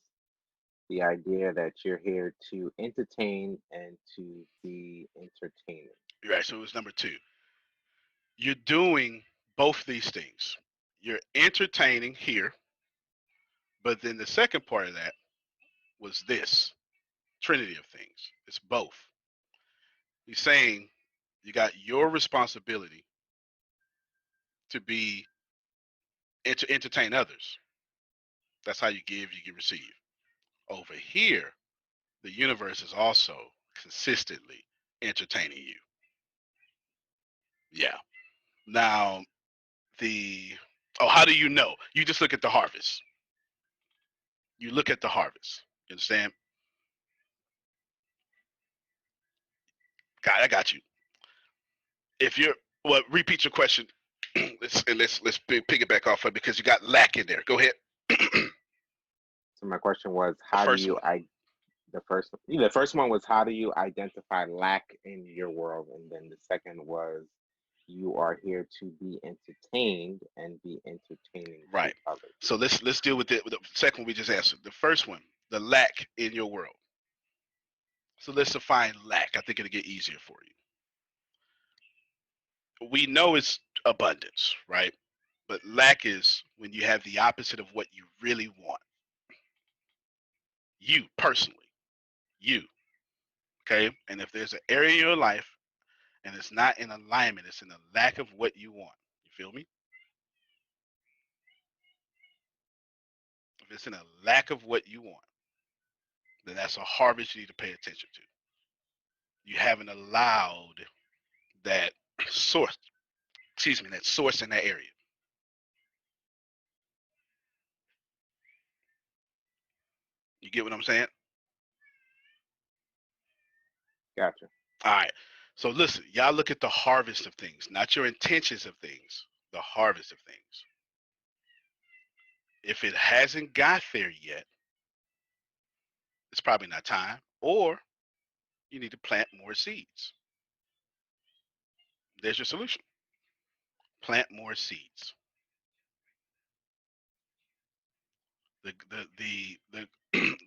The idea that you're here to entertain and to be entertaining. Right. So it was number two. You're doing both these things. You're entertaining here, but then the second part of that was this trinity of things. It's both. He's saying you got your responsibility to be and to entertain others. That's how you give, you can receive. Over here, the universe is also consistently entertaining you. Yeah. Now, how do you know? You just look at the harvest. You look at the harvest. You understand? God, I got you. If you're, well, repeat your question. let's pick it back off of it because you got lack in there. Go ahead. So my question was, The how do first you one. the first one was how do you identify lack in your world, and then the second was you are here to be entertained and be entertaining to Right. others. So let's deal with it. With the second one we just answered. The first one, the lack in your world. So let's define lack. I think it'll get easier for you. We know it's abundance, right? But lack is when you have the opposite of what you really want. You personally, you. Okay. And if there's an area in your life and it's not in alignment, it's in the lack of what you want. You feel me? If it's in a lack of what you want, then that's a harvest you need to pay attention to. You haven't allowed that source, that source in that area. You get what I'm saying? Gotcha. All right. So listen, y'all look at the harvest of things, not your intentions of things, the harvest of things. If it hasn't got there yet, it's probably not time, or you need to plant more seeds. There's your solution. Plant more seeds.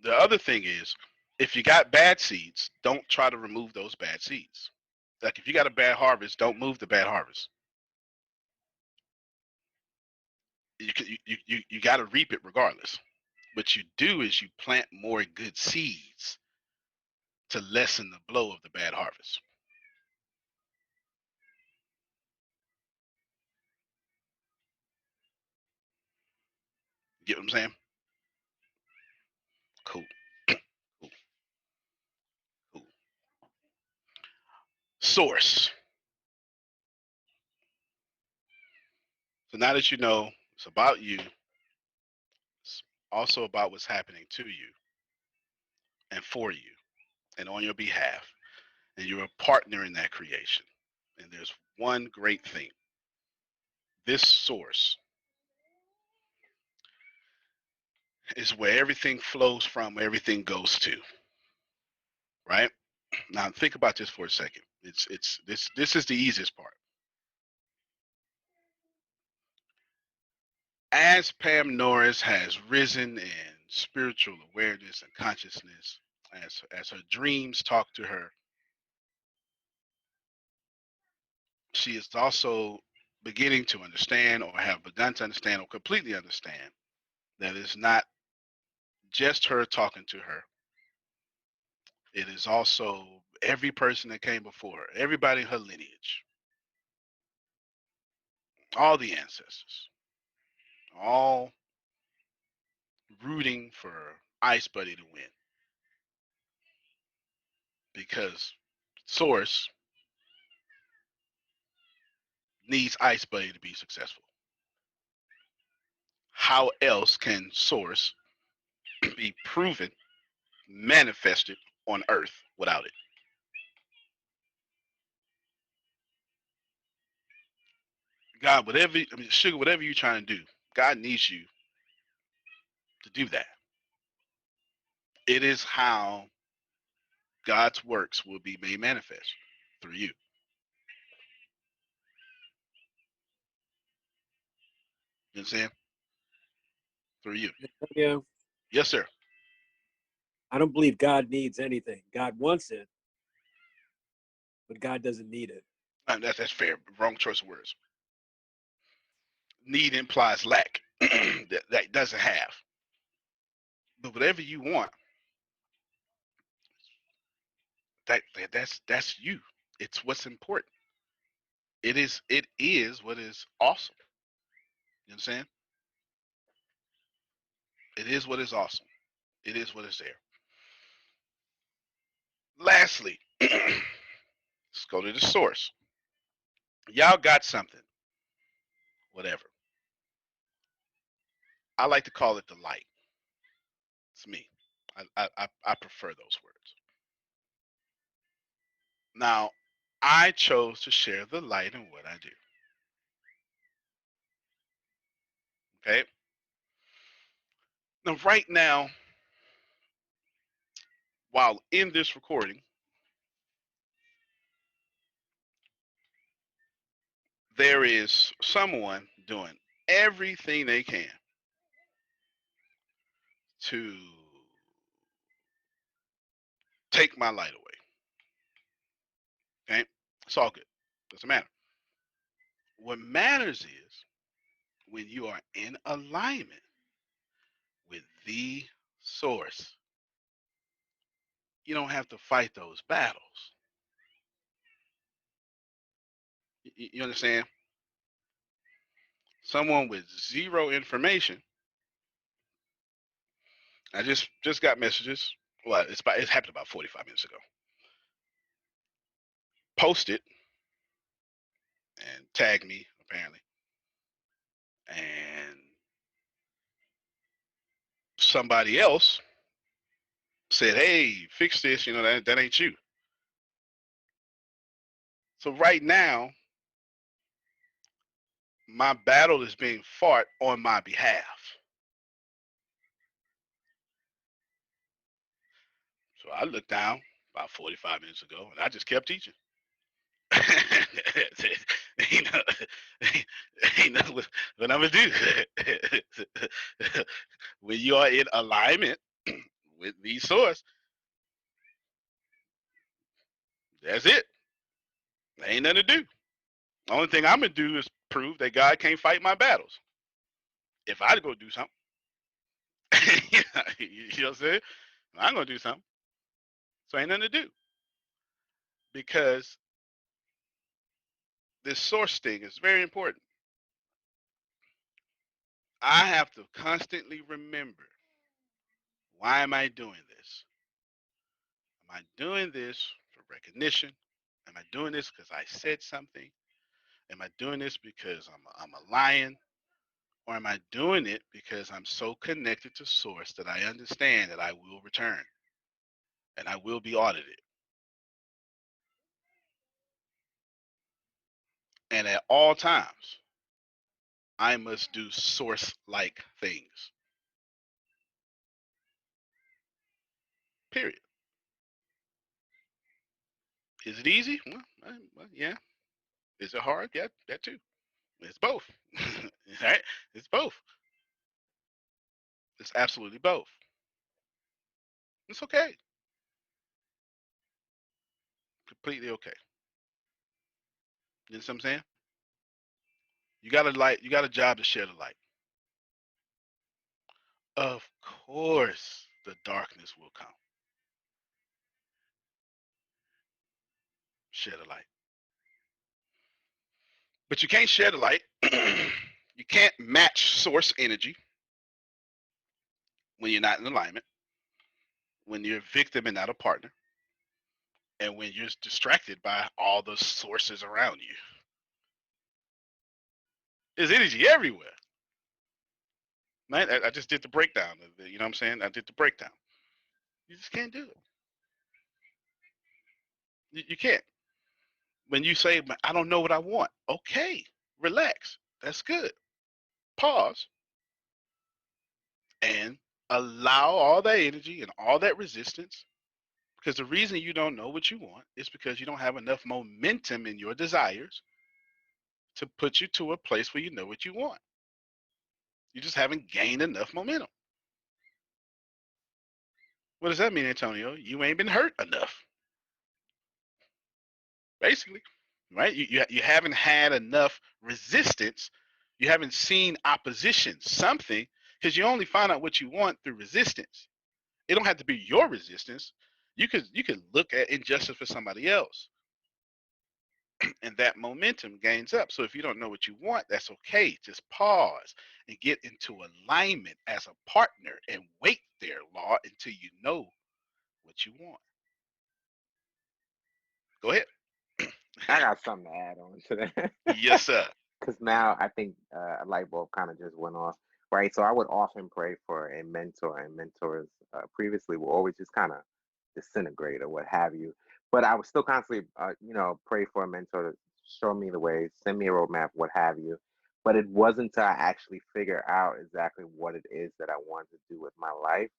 The other thing is, if you got bad seeds, don't try to remove those bad seeds. Like if you got a bad harvest, don't move the bad harvest. You got to reap it regardless. What you do is you plant more good seeds to lessen the blow of the bad harvest. Get what I'm saying? Cool. Cool. Cool. Source. So now that you know it's about you, it's also about what's happening to you and for you and on your behalf. And you're a partner in that creation. And there's one great thing. This source is where everything flows from, where everything goes to. Right? Now think about this for a second. It's this is the easiest part. As Pam Norris has risen in spiritual awareness and consciousness, as her dreams talk to her, she is also beginning to understand or have begun to understand or completely understand that it's not just her talking to her. It is also every person that came before her, everybody in her lineage, all the ancestors, all rooting for Ice Buddy to win because Source needs Ice Buddy to be successful. How else can Source be proven, manifested on Earth without it? God, Sugar, whatever you're trying to do, God needs you to do that. It is how God's works will be made manifest through you. You understand? Through you. Yeah. Yes, sir. I don't believe God needs anything. God wants it, but God doesn't need it. That's fair. Wrong choice of words. Need implies lack. that doesn't have. But whatever you want, that's you. It's what's important. It is what is awesome. You understand? It is what is awesome. It is what is there. Lastly, let's go to the source. Y'all got something. Whatever. I like to call it the light. It's me. I prefer those words. Now, I chose to share the light in what I do. Okay? Now, right now, while in this recording, there is someone doing everything they can to take my light away. Okay? It's all good. Doesn't matter. What matters is when you are in alignment with the source, you don't have to fight those battles. You understand? Someone with zero information. I just got messages. Well, it happened about 45 minutes ago. Posted and tagged me apparently, and somebody else said, "Hey, fix this." You know that ain't you. So right now, my battle is being fought on my behalf. So I looked down about 45 minutes ago, and I just kept teaching. you know, you know what I'm gonna do. When you are in alignment with the source, that's it. There ain't nothing to do. The only thing I'm gonna do is prove that God can't fight my battles. If I go do something, you know what I'm saying? I'm gonna do something. So ain't nothing to do because this source thing is very important. I have to constantly remember, why am I doing this? Am I doing this for recognition? Am I doing this because I said something? Am I doing this because I'm a lion? Or am I doing it because I'm so connected to source that I understand that I will return and I will be audited? And at all times, I must do source-like things. Period. Is it easy? Well, yeah. Is it hard? Yeah, that too. It's both. Right? It's both. It's absolutely both. It's okay. Completely okay. You know what I'm saying? You got a light, you got a job to share the light. Of course the darkness will come. Share the light. But you can't share the light. You can't match source energy when you're not in alignment, when you're a victim and not a partner, and when you're distracted by all the sources around you. There's energy everywhere. Right? I just did the breakdown. You know what I'm saying? I did the breakdown. You just can't do it. You can't. When you say, I don't know what I want, okay, relax. That's good. Pause and allow all that energy and all that resistance, because the reason you don't know what you want is because you don't have enough momentum in your desires to put you to a place where you know what you want. You just haven't gained enough momentum. What does that mean, Antonio? You ain't been hurt enough, basically, right? You haven't had enough resistance. You haven't seen opposition, something, because you only find out what you want through resistance. It don't have to be your resistance. You could look at injustice for somebody else, and that momentum gains up. So if you don't know what you want, that's okay. Just pause and get into alignment as a partner and wait there, Law, until you know what you want. Go ahead. I got something to add on to that. Yes, sir. Because now I think a light bulb kind of just went off, right? So I would often pray for a mentor, and mentors previously will always just kind of disintegrate or what have you. But I would still constantly, pray for a mentor to show me the way, send me a roadmap, what have you. But it wasn't until I actually figure out exactly what it is that I wanted to do with my life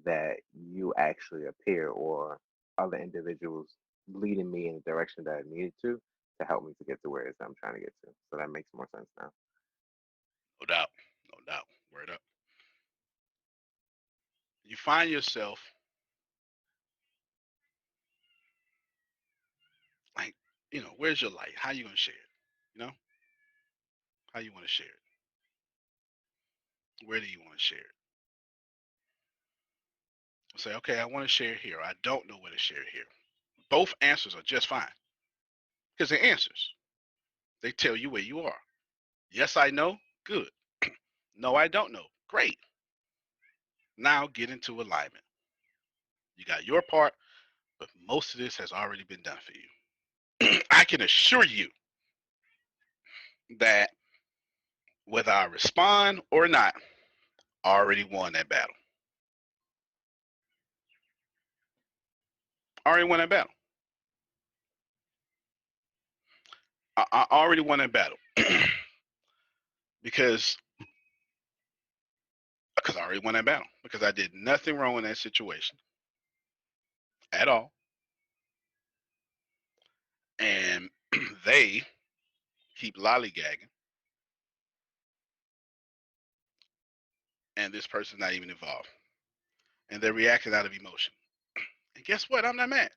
that you actually appear, or other individuals leading me in the direction that I needed to help me to get to where it is that I'm trying to get to. So that makes more sense now. No doubt. No doubt. Word up. You find yourself like, where's your light? How you gonna share it? You know, how you want to share it? Where do you want to share it? Say, okay, I want to share here. I don't know where to share here. Both answers are just fine because they're answers. They tell you where you are. Yes, I know. Good. No, I don't know. Great. Now get into alignment. You got your part, but most of this has already been done for you. I can assure you that whether I respond or not, I already won that battle. I already won that battle. I already won that battle because I already won that battle because I did nothing wrong in that situation at all, and they keep lollygagging, and this person's not even involved, and they're reacting out of emotion. And guess what? I'm not mad.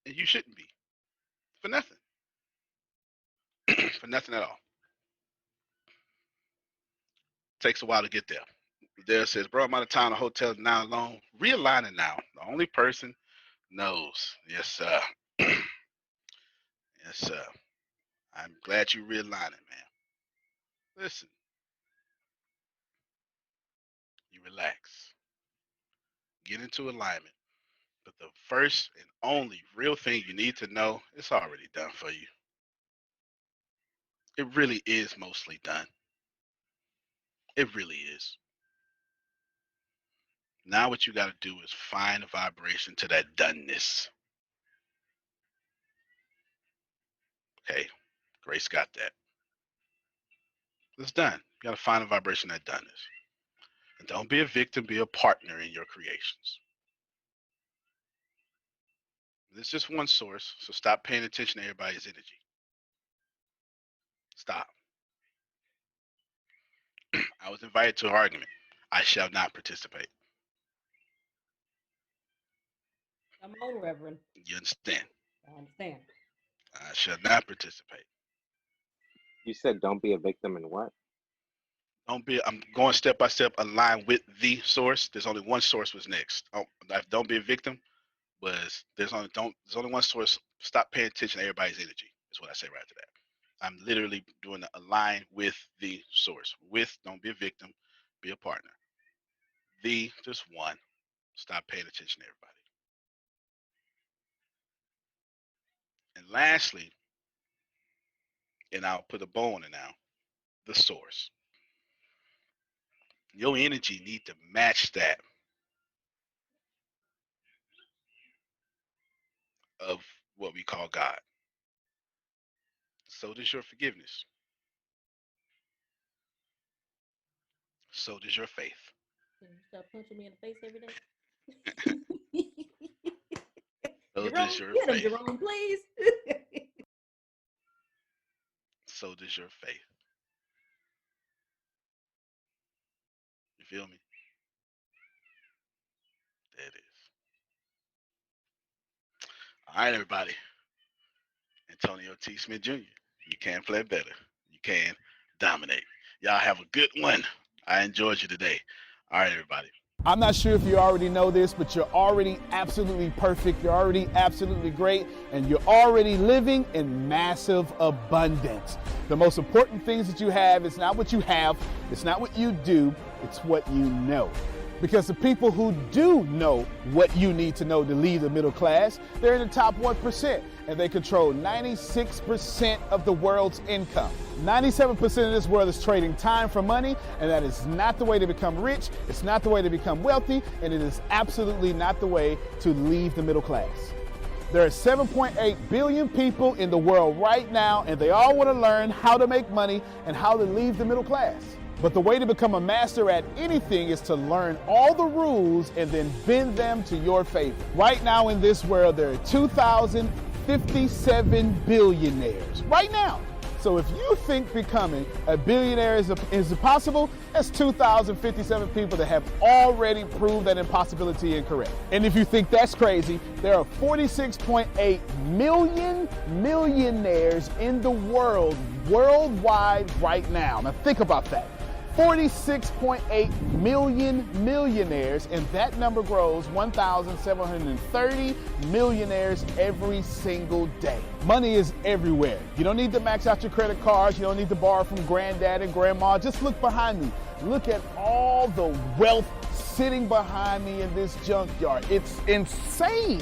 And you shouldn't be. For nothing. For nothing at all. Takes a while to get there. There says, bro, I'm out of town. The hotel is now alone. Realigning now. The only person knows. Yes, sir. Yes, sir. I'm glad you realigning, man. Listen, you relax. Get into alignment. But the first and only real thing you need to know, it's already done for you. It really is mostly done. It really is. Now what you got to do is find a vibration to that doneness. Okay, Grace got that. It's done. You got to find a vibration that doneness. And don't be a victim, be a partner in your creations. There's just one source, so stop paying attention to everybody's energy. Stop. I was invited to an argument. I shall not participate. Come on, Reverend. You understand? I understand. I shall not participate. You said don't be a victim in what? I'm going step by step, align with the source. There's only one source was next. Don't be a victim was there's only one source. Stop paying attention to everybody's energy. Is what I say right to that. I'm literally doing the align with the source. With, don't be a victim, be a partner. The, just one. Stop paying attention to everybody. And lastly, and I'll put a bow on it now, the source. Your energy need to match that of what we call God. So does your forgiveness. So does your faith. Can you stop punching me in the face every day? So Jerome, does your get him, faith. Jerome, please. So does your faith. feel me? There it is. All right, everybody. Antonio T. Smith Jr. You can play better. You can dominate. Y'all have a good one. I enjoyed you today. All right, everybody. I'm not sure if you already know this, but you're already absolutely perfect. You're already absolutely great, and you're already living in massive abundance. The most important things that you have is not what you have, it's not what you do, it's what you know. Because the people who do know what you need to know to lead the middle class, they're in the top 1%, and they control 96% of the world's income. 97% of this world is trading time for money, and that is not the way to become rich, it's not the way to become wealthy, and it is absolutely not the way to leave the middle class. There are 7.8 billion people in the world right now, and they all want to learn how to make money and how to leave the middle class. But the way to become a master at anything is to learn all the rules and then bend them to your favor. Right now in this world, there are 2,057 billionaires. Right now. So if you think becoming a billionaire is impossible, that's 2,057 people that have already proved that impossibility incorrect. And if you think that's crazy, there are 46.8 million millionaires in the world, worldwide right now. Now think about that. 46.8 million millionaires, and that number grows 1,730 millionaires every single day. Money is everywhere. You don't need to max out your credit cards. You don't need to borrow from granddad and grandma. Just look behind me. Look at all the wealth sitting behind me in this junkyard. It's insane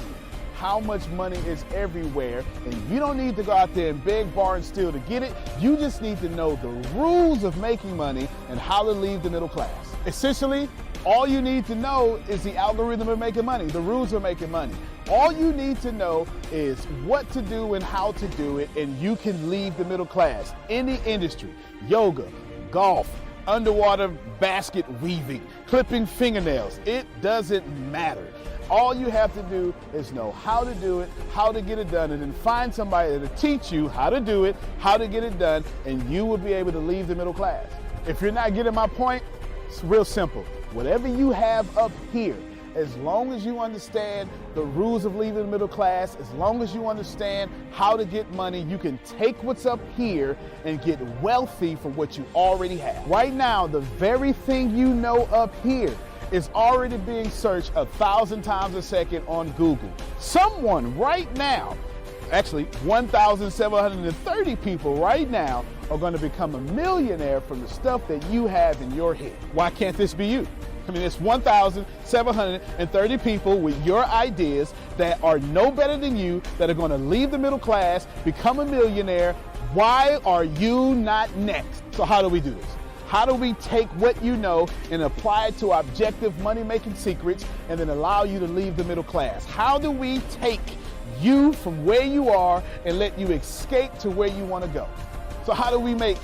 how much money is everywhere, and you don't need to go out there and beg, borrow, and steal to get it. You just need to know the rules of making money and how to leave the middle class. Essentially, all you need to know is the algorithm of making money, the rules of making money. All you need to know is what to do and how to do it, and you can leave the middle class. Any industry, yoga, golf, underwater basket weaving, clipping fingernails, it doesn't matter. All you have to do is know how to do it, how to get it done, and then find somebody to teach you how to do it, how to get it done, and you will be able to leave the middle class. If you're not getting my point, it's real simple. Whatever you have up here, as long as you understand the rules of leaving the middle class, as long as you understand how to get money, you can take what's up here and get wealthy from what you already have. Right now, the very thing you know up here is already being searched 1,000 times a second on Google. Someone right now, actually 1,730 people right now are going to become a millionaire from the stuff that you have in your head. Why can't this be you? I mean, it's 1,730 people with your ideas that are no better than you, that are going to leave the middle class, become a millionaire. Why are you not next? So how do we do this? How do we take what you know and apply it to objective money-making secrets and then allow you to leave the middle class? How do we take you from where you are and let you escape to where you want to go? So how do we make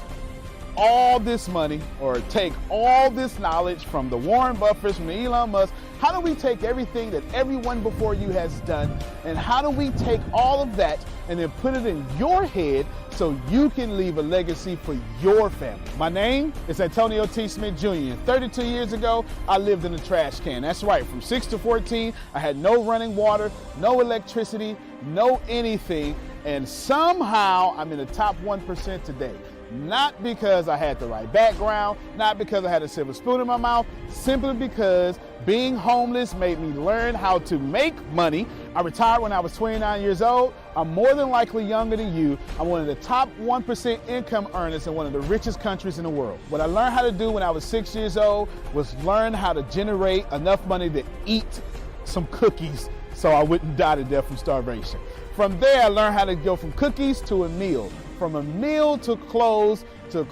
all this money, or take all this knowledge from the Warren Buffetts, from the Elon Musk? How do we take everything that everyone before you has done, and how do we take all of that and then put it in your head so you can leave a legacy for your family? My name is Antonio T. Smith Jr. 32 years ago, I lived in a trash can. That's right, from 6 to 14, I had no running water, no electricity, no anything, and somehow I'm in the top 1% today. Not because I had the right background, not because I had a silver spoon in my mouth, simply because being homeless made me learn how to make money. I retired when I was 29 years old. I'm more than likely younger than you. I'm one of the top 1% income earners in one of the richest countries in the world. What I learned how to do when I was 6 years old was learn how to generate enough money to eat some cookies so I wouldn't die to death from starvation. From there, I learned how to go from cookies to a meal, from a meal to clothes to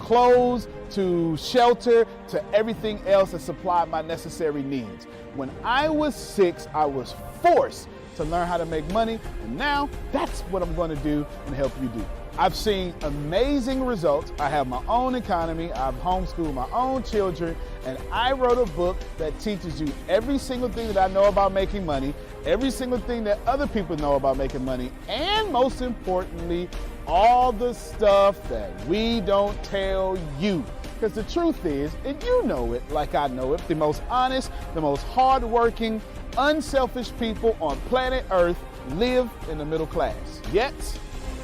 shelter to everything else that supplied my necessary needs. When I was 6, I was forced to learn how to make money, and now that's what I'm going to do and help you do. I've seen amazing results. I have my own economy. I've homeschooled my own children, and I wrote a book that teaches you every single thing that I know about making money, every single thing that other people know about making money, and most importantly, all the stuff that we don't tell you. Because the truth is, and you know it like I know it, the most honest, the most hardworking, unselfish people on planet Earth live in the middle class. Yet,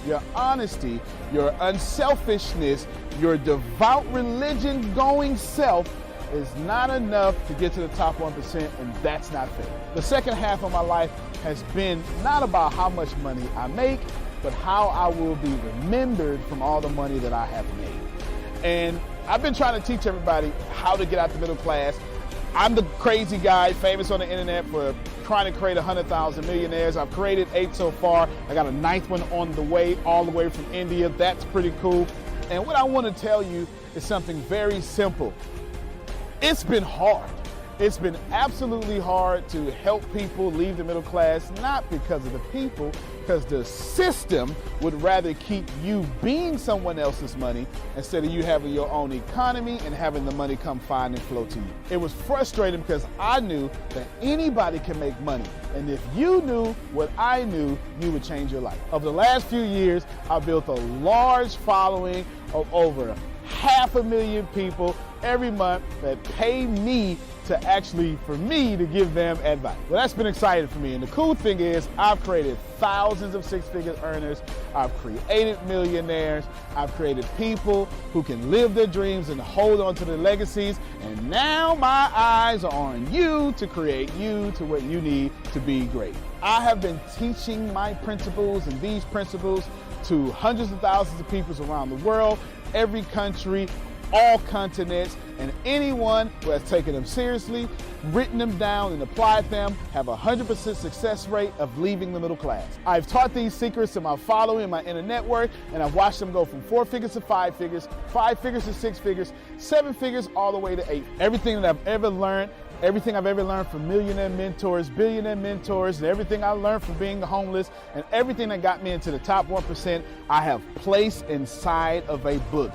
your honesty, your unselfishness, your devout religion-going self is not enough to get to the top 1%, and that's not fair. The second half of my life has been not about how much money I make, but how I will be remembered from all the money that I have made. And I've been trying to teach everybody how to get out the middle class. I'm the crazy guy, famous on the internet for trying to create 100,000 millionaires. I've created 8 so far. I got a 9th one on the way, all the way from India. That's pretty cool. And what I want to tell you is something very simple. It's been hard. It's been absolutely hard to help people leave the middle class, not because of the people, because the system would rather keep you being someone else's money instead of you having your own economy and having the money come find and flow to you. It was frustrating because I knew that anybody can make money. And if you knew what I knew, you would change your life. Over the last few years, I've built a large following of over 500,000 people every month that pay me for me to give them advice. Well, that's been exciting for me. And the cool thing is I've created thousands of six-figure earners. I've created millionaires. I've created people who can live their dreams and hold on to their legacies. And now my eyes are on you to create you to where you need to be great. I have been teaching my principles and these principles to hundreds of thousands of people around the world, every country, all continents, and anyone who has taken them seriously, written them down, and applied them have a 100% success rate of leaving the middle class. I've taught these secrets to my following in my inner network, and I've watched them go from 4 figures to 5 figures, 5 figures to 6 figures, 7 figures, all the way to 8. Everything that I've ever learned from millionaire mentors, billionaire mentors, and everything I learned from being homeless, and everything that got me into the top 1%, I have placed inside of a book.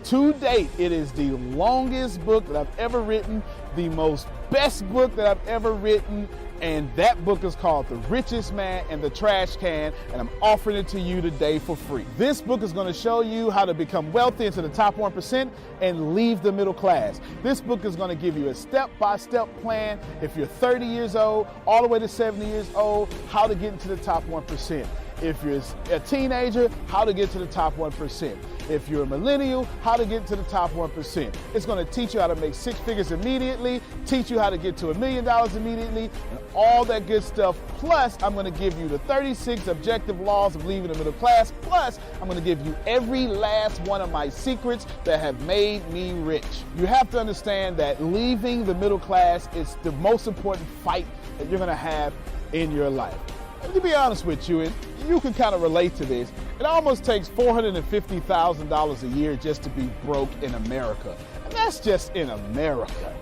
To date, it is the longest book that I've ever written, the most best book that I've ever written, and that book is called The Richest Man in the Trash Can, and I'm offering it to you today for free. This book is going to show you how to become wealthy into the top 1% and leave the middle class. This book is going to give you a step-by-step plan if you're 30 years old, all the way to 70 years old, how to get into the top 1%. If you're a teenager, how to get to the top 1%. If you're a millennial, how to get to the top 1%. It's going to teach you how to make 6 figures immediately, teach you how to get to $1 million immediately, and all that good stuff. Plus, I'm going to give you the 36 objective laws of leaving the middle class. Plus, I'm going to give you every last one of my secrets that have made me rich. You have to understand that leaving the middle class is the most important fight that you're going to have in your life. And to be honest with you, and you can kind of relate to this, it almost takes $450,000 a year just to be broke in America. And that's just in America.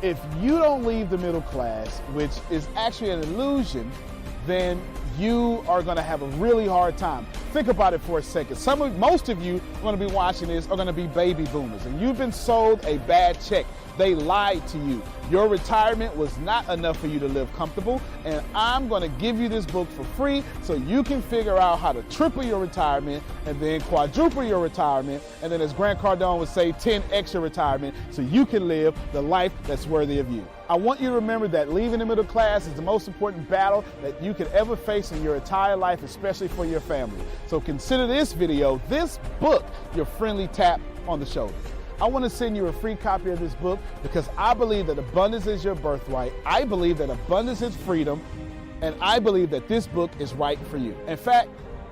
If you don't leave the middle class, which is actually an illusion, then you are going to have a really hard time. Think about it for a second. Most of you going to be watching this are going to be baby boomers, and you've been sold a bad check. They lied to you. Your retirement was not enough for you to live comfortable, and I'm going to give you this book for free so you can figure out how to triple your retirement and then quadruple your retirement, and then, as Grant Cardone would say, 10x your retirement so you can live the life that's worthy of you. I want you to remember that leaving the middle class is the most important battle that you could ever face in your entire life, especially for your family. So consider this video, this book, your friendly tap on the shoulder. I want to send you a free copy of this book because I believe that abundance is your birthright. I believe that abundance is freedom, and I believe that this book is right for you. In fact,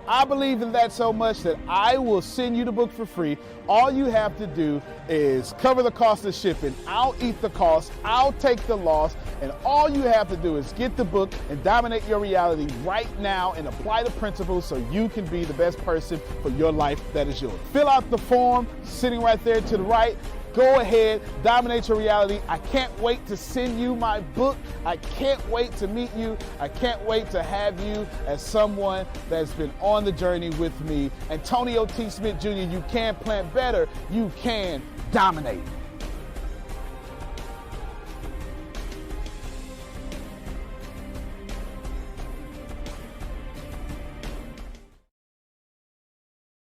I believe in that so much that I will send you the book for free. All you have to do is cover the cost of shipping. I'll eat the cost. I'll take the loss. And all you have to do is get the book and dominate your reality right now and apply the principles so you can be the best person for your life that is yours. Fill out the form sitting right there to the right. Go ahead, dominate your reality. I can't wait to send you my book. I can't wait to meet you. I can't wait to have you as someone that's been on the journey with me. Antonio T. Smith Jr., you can plan better. You can dominate.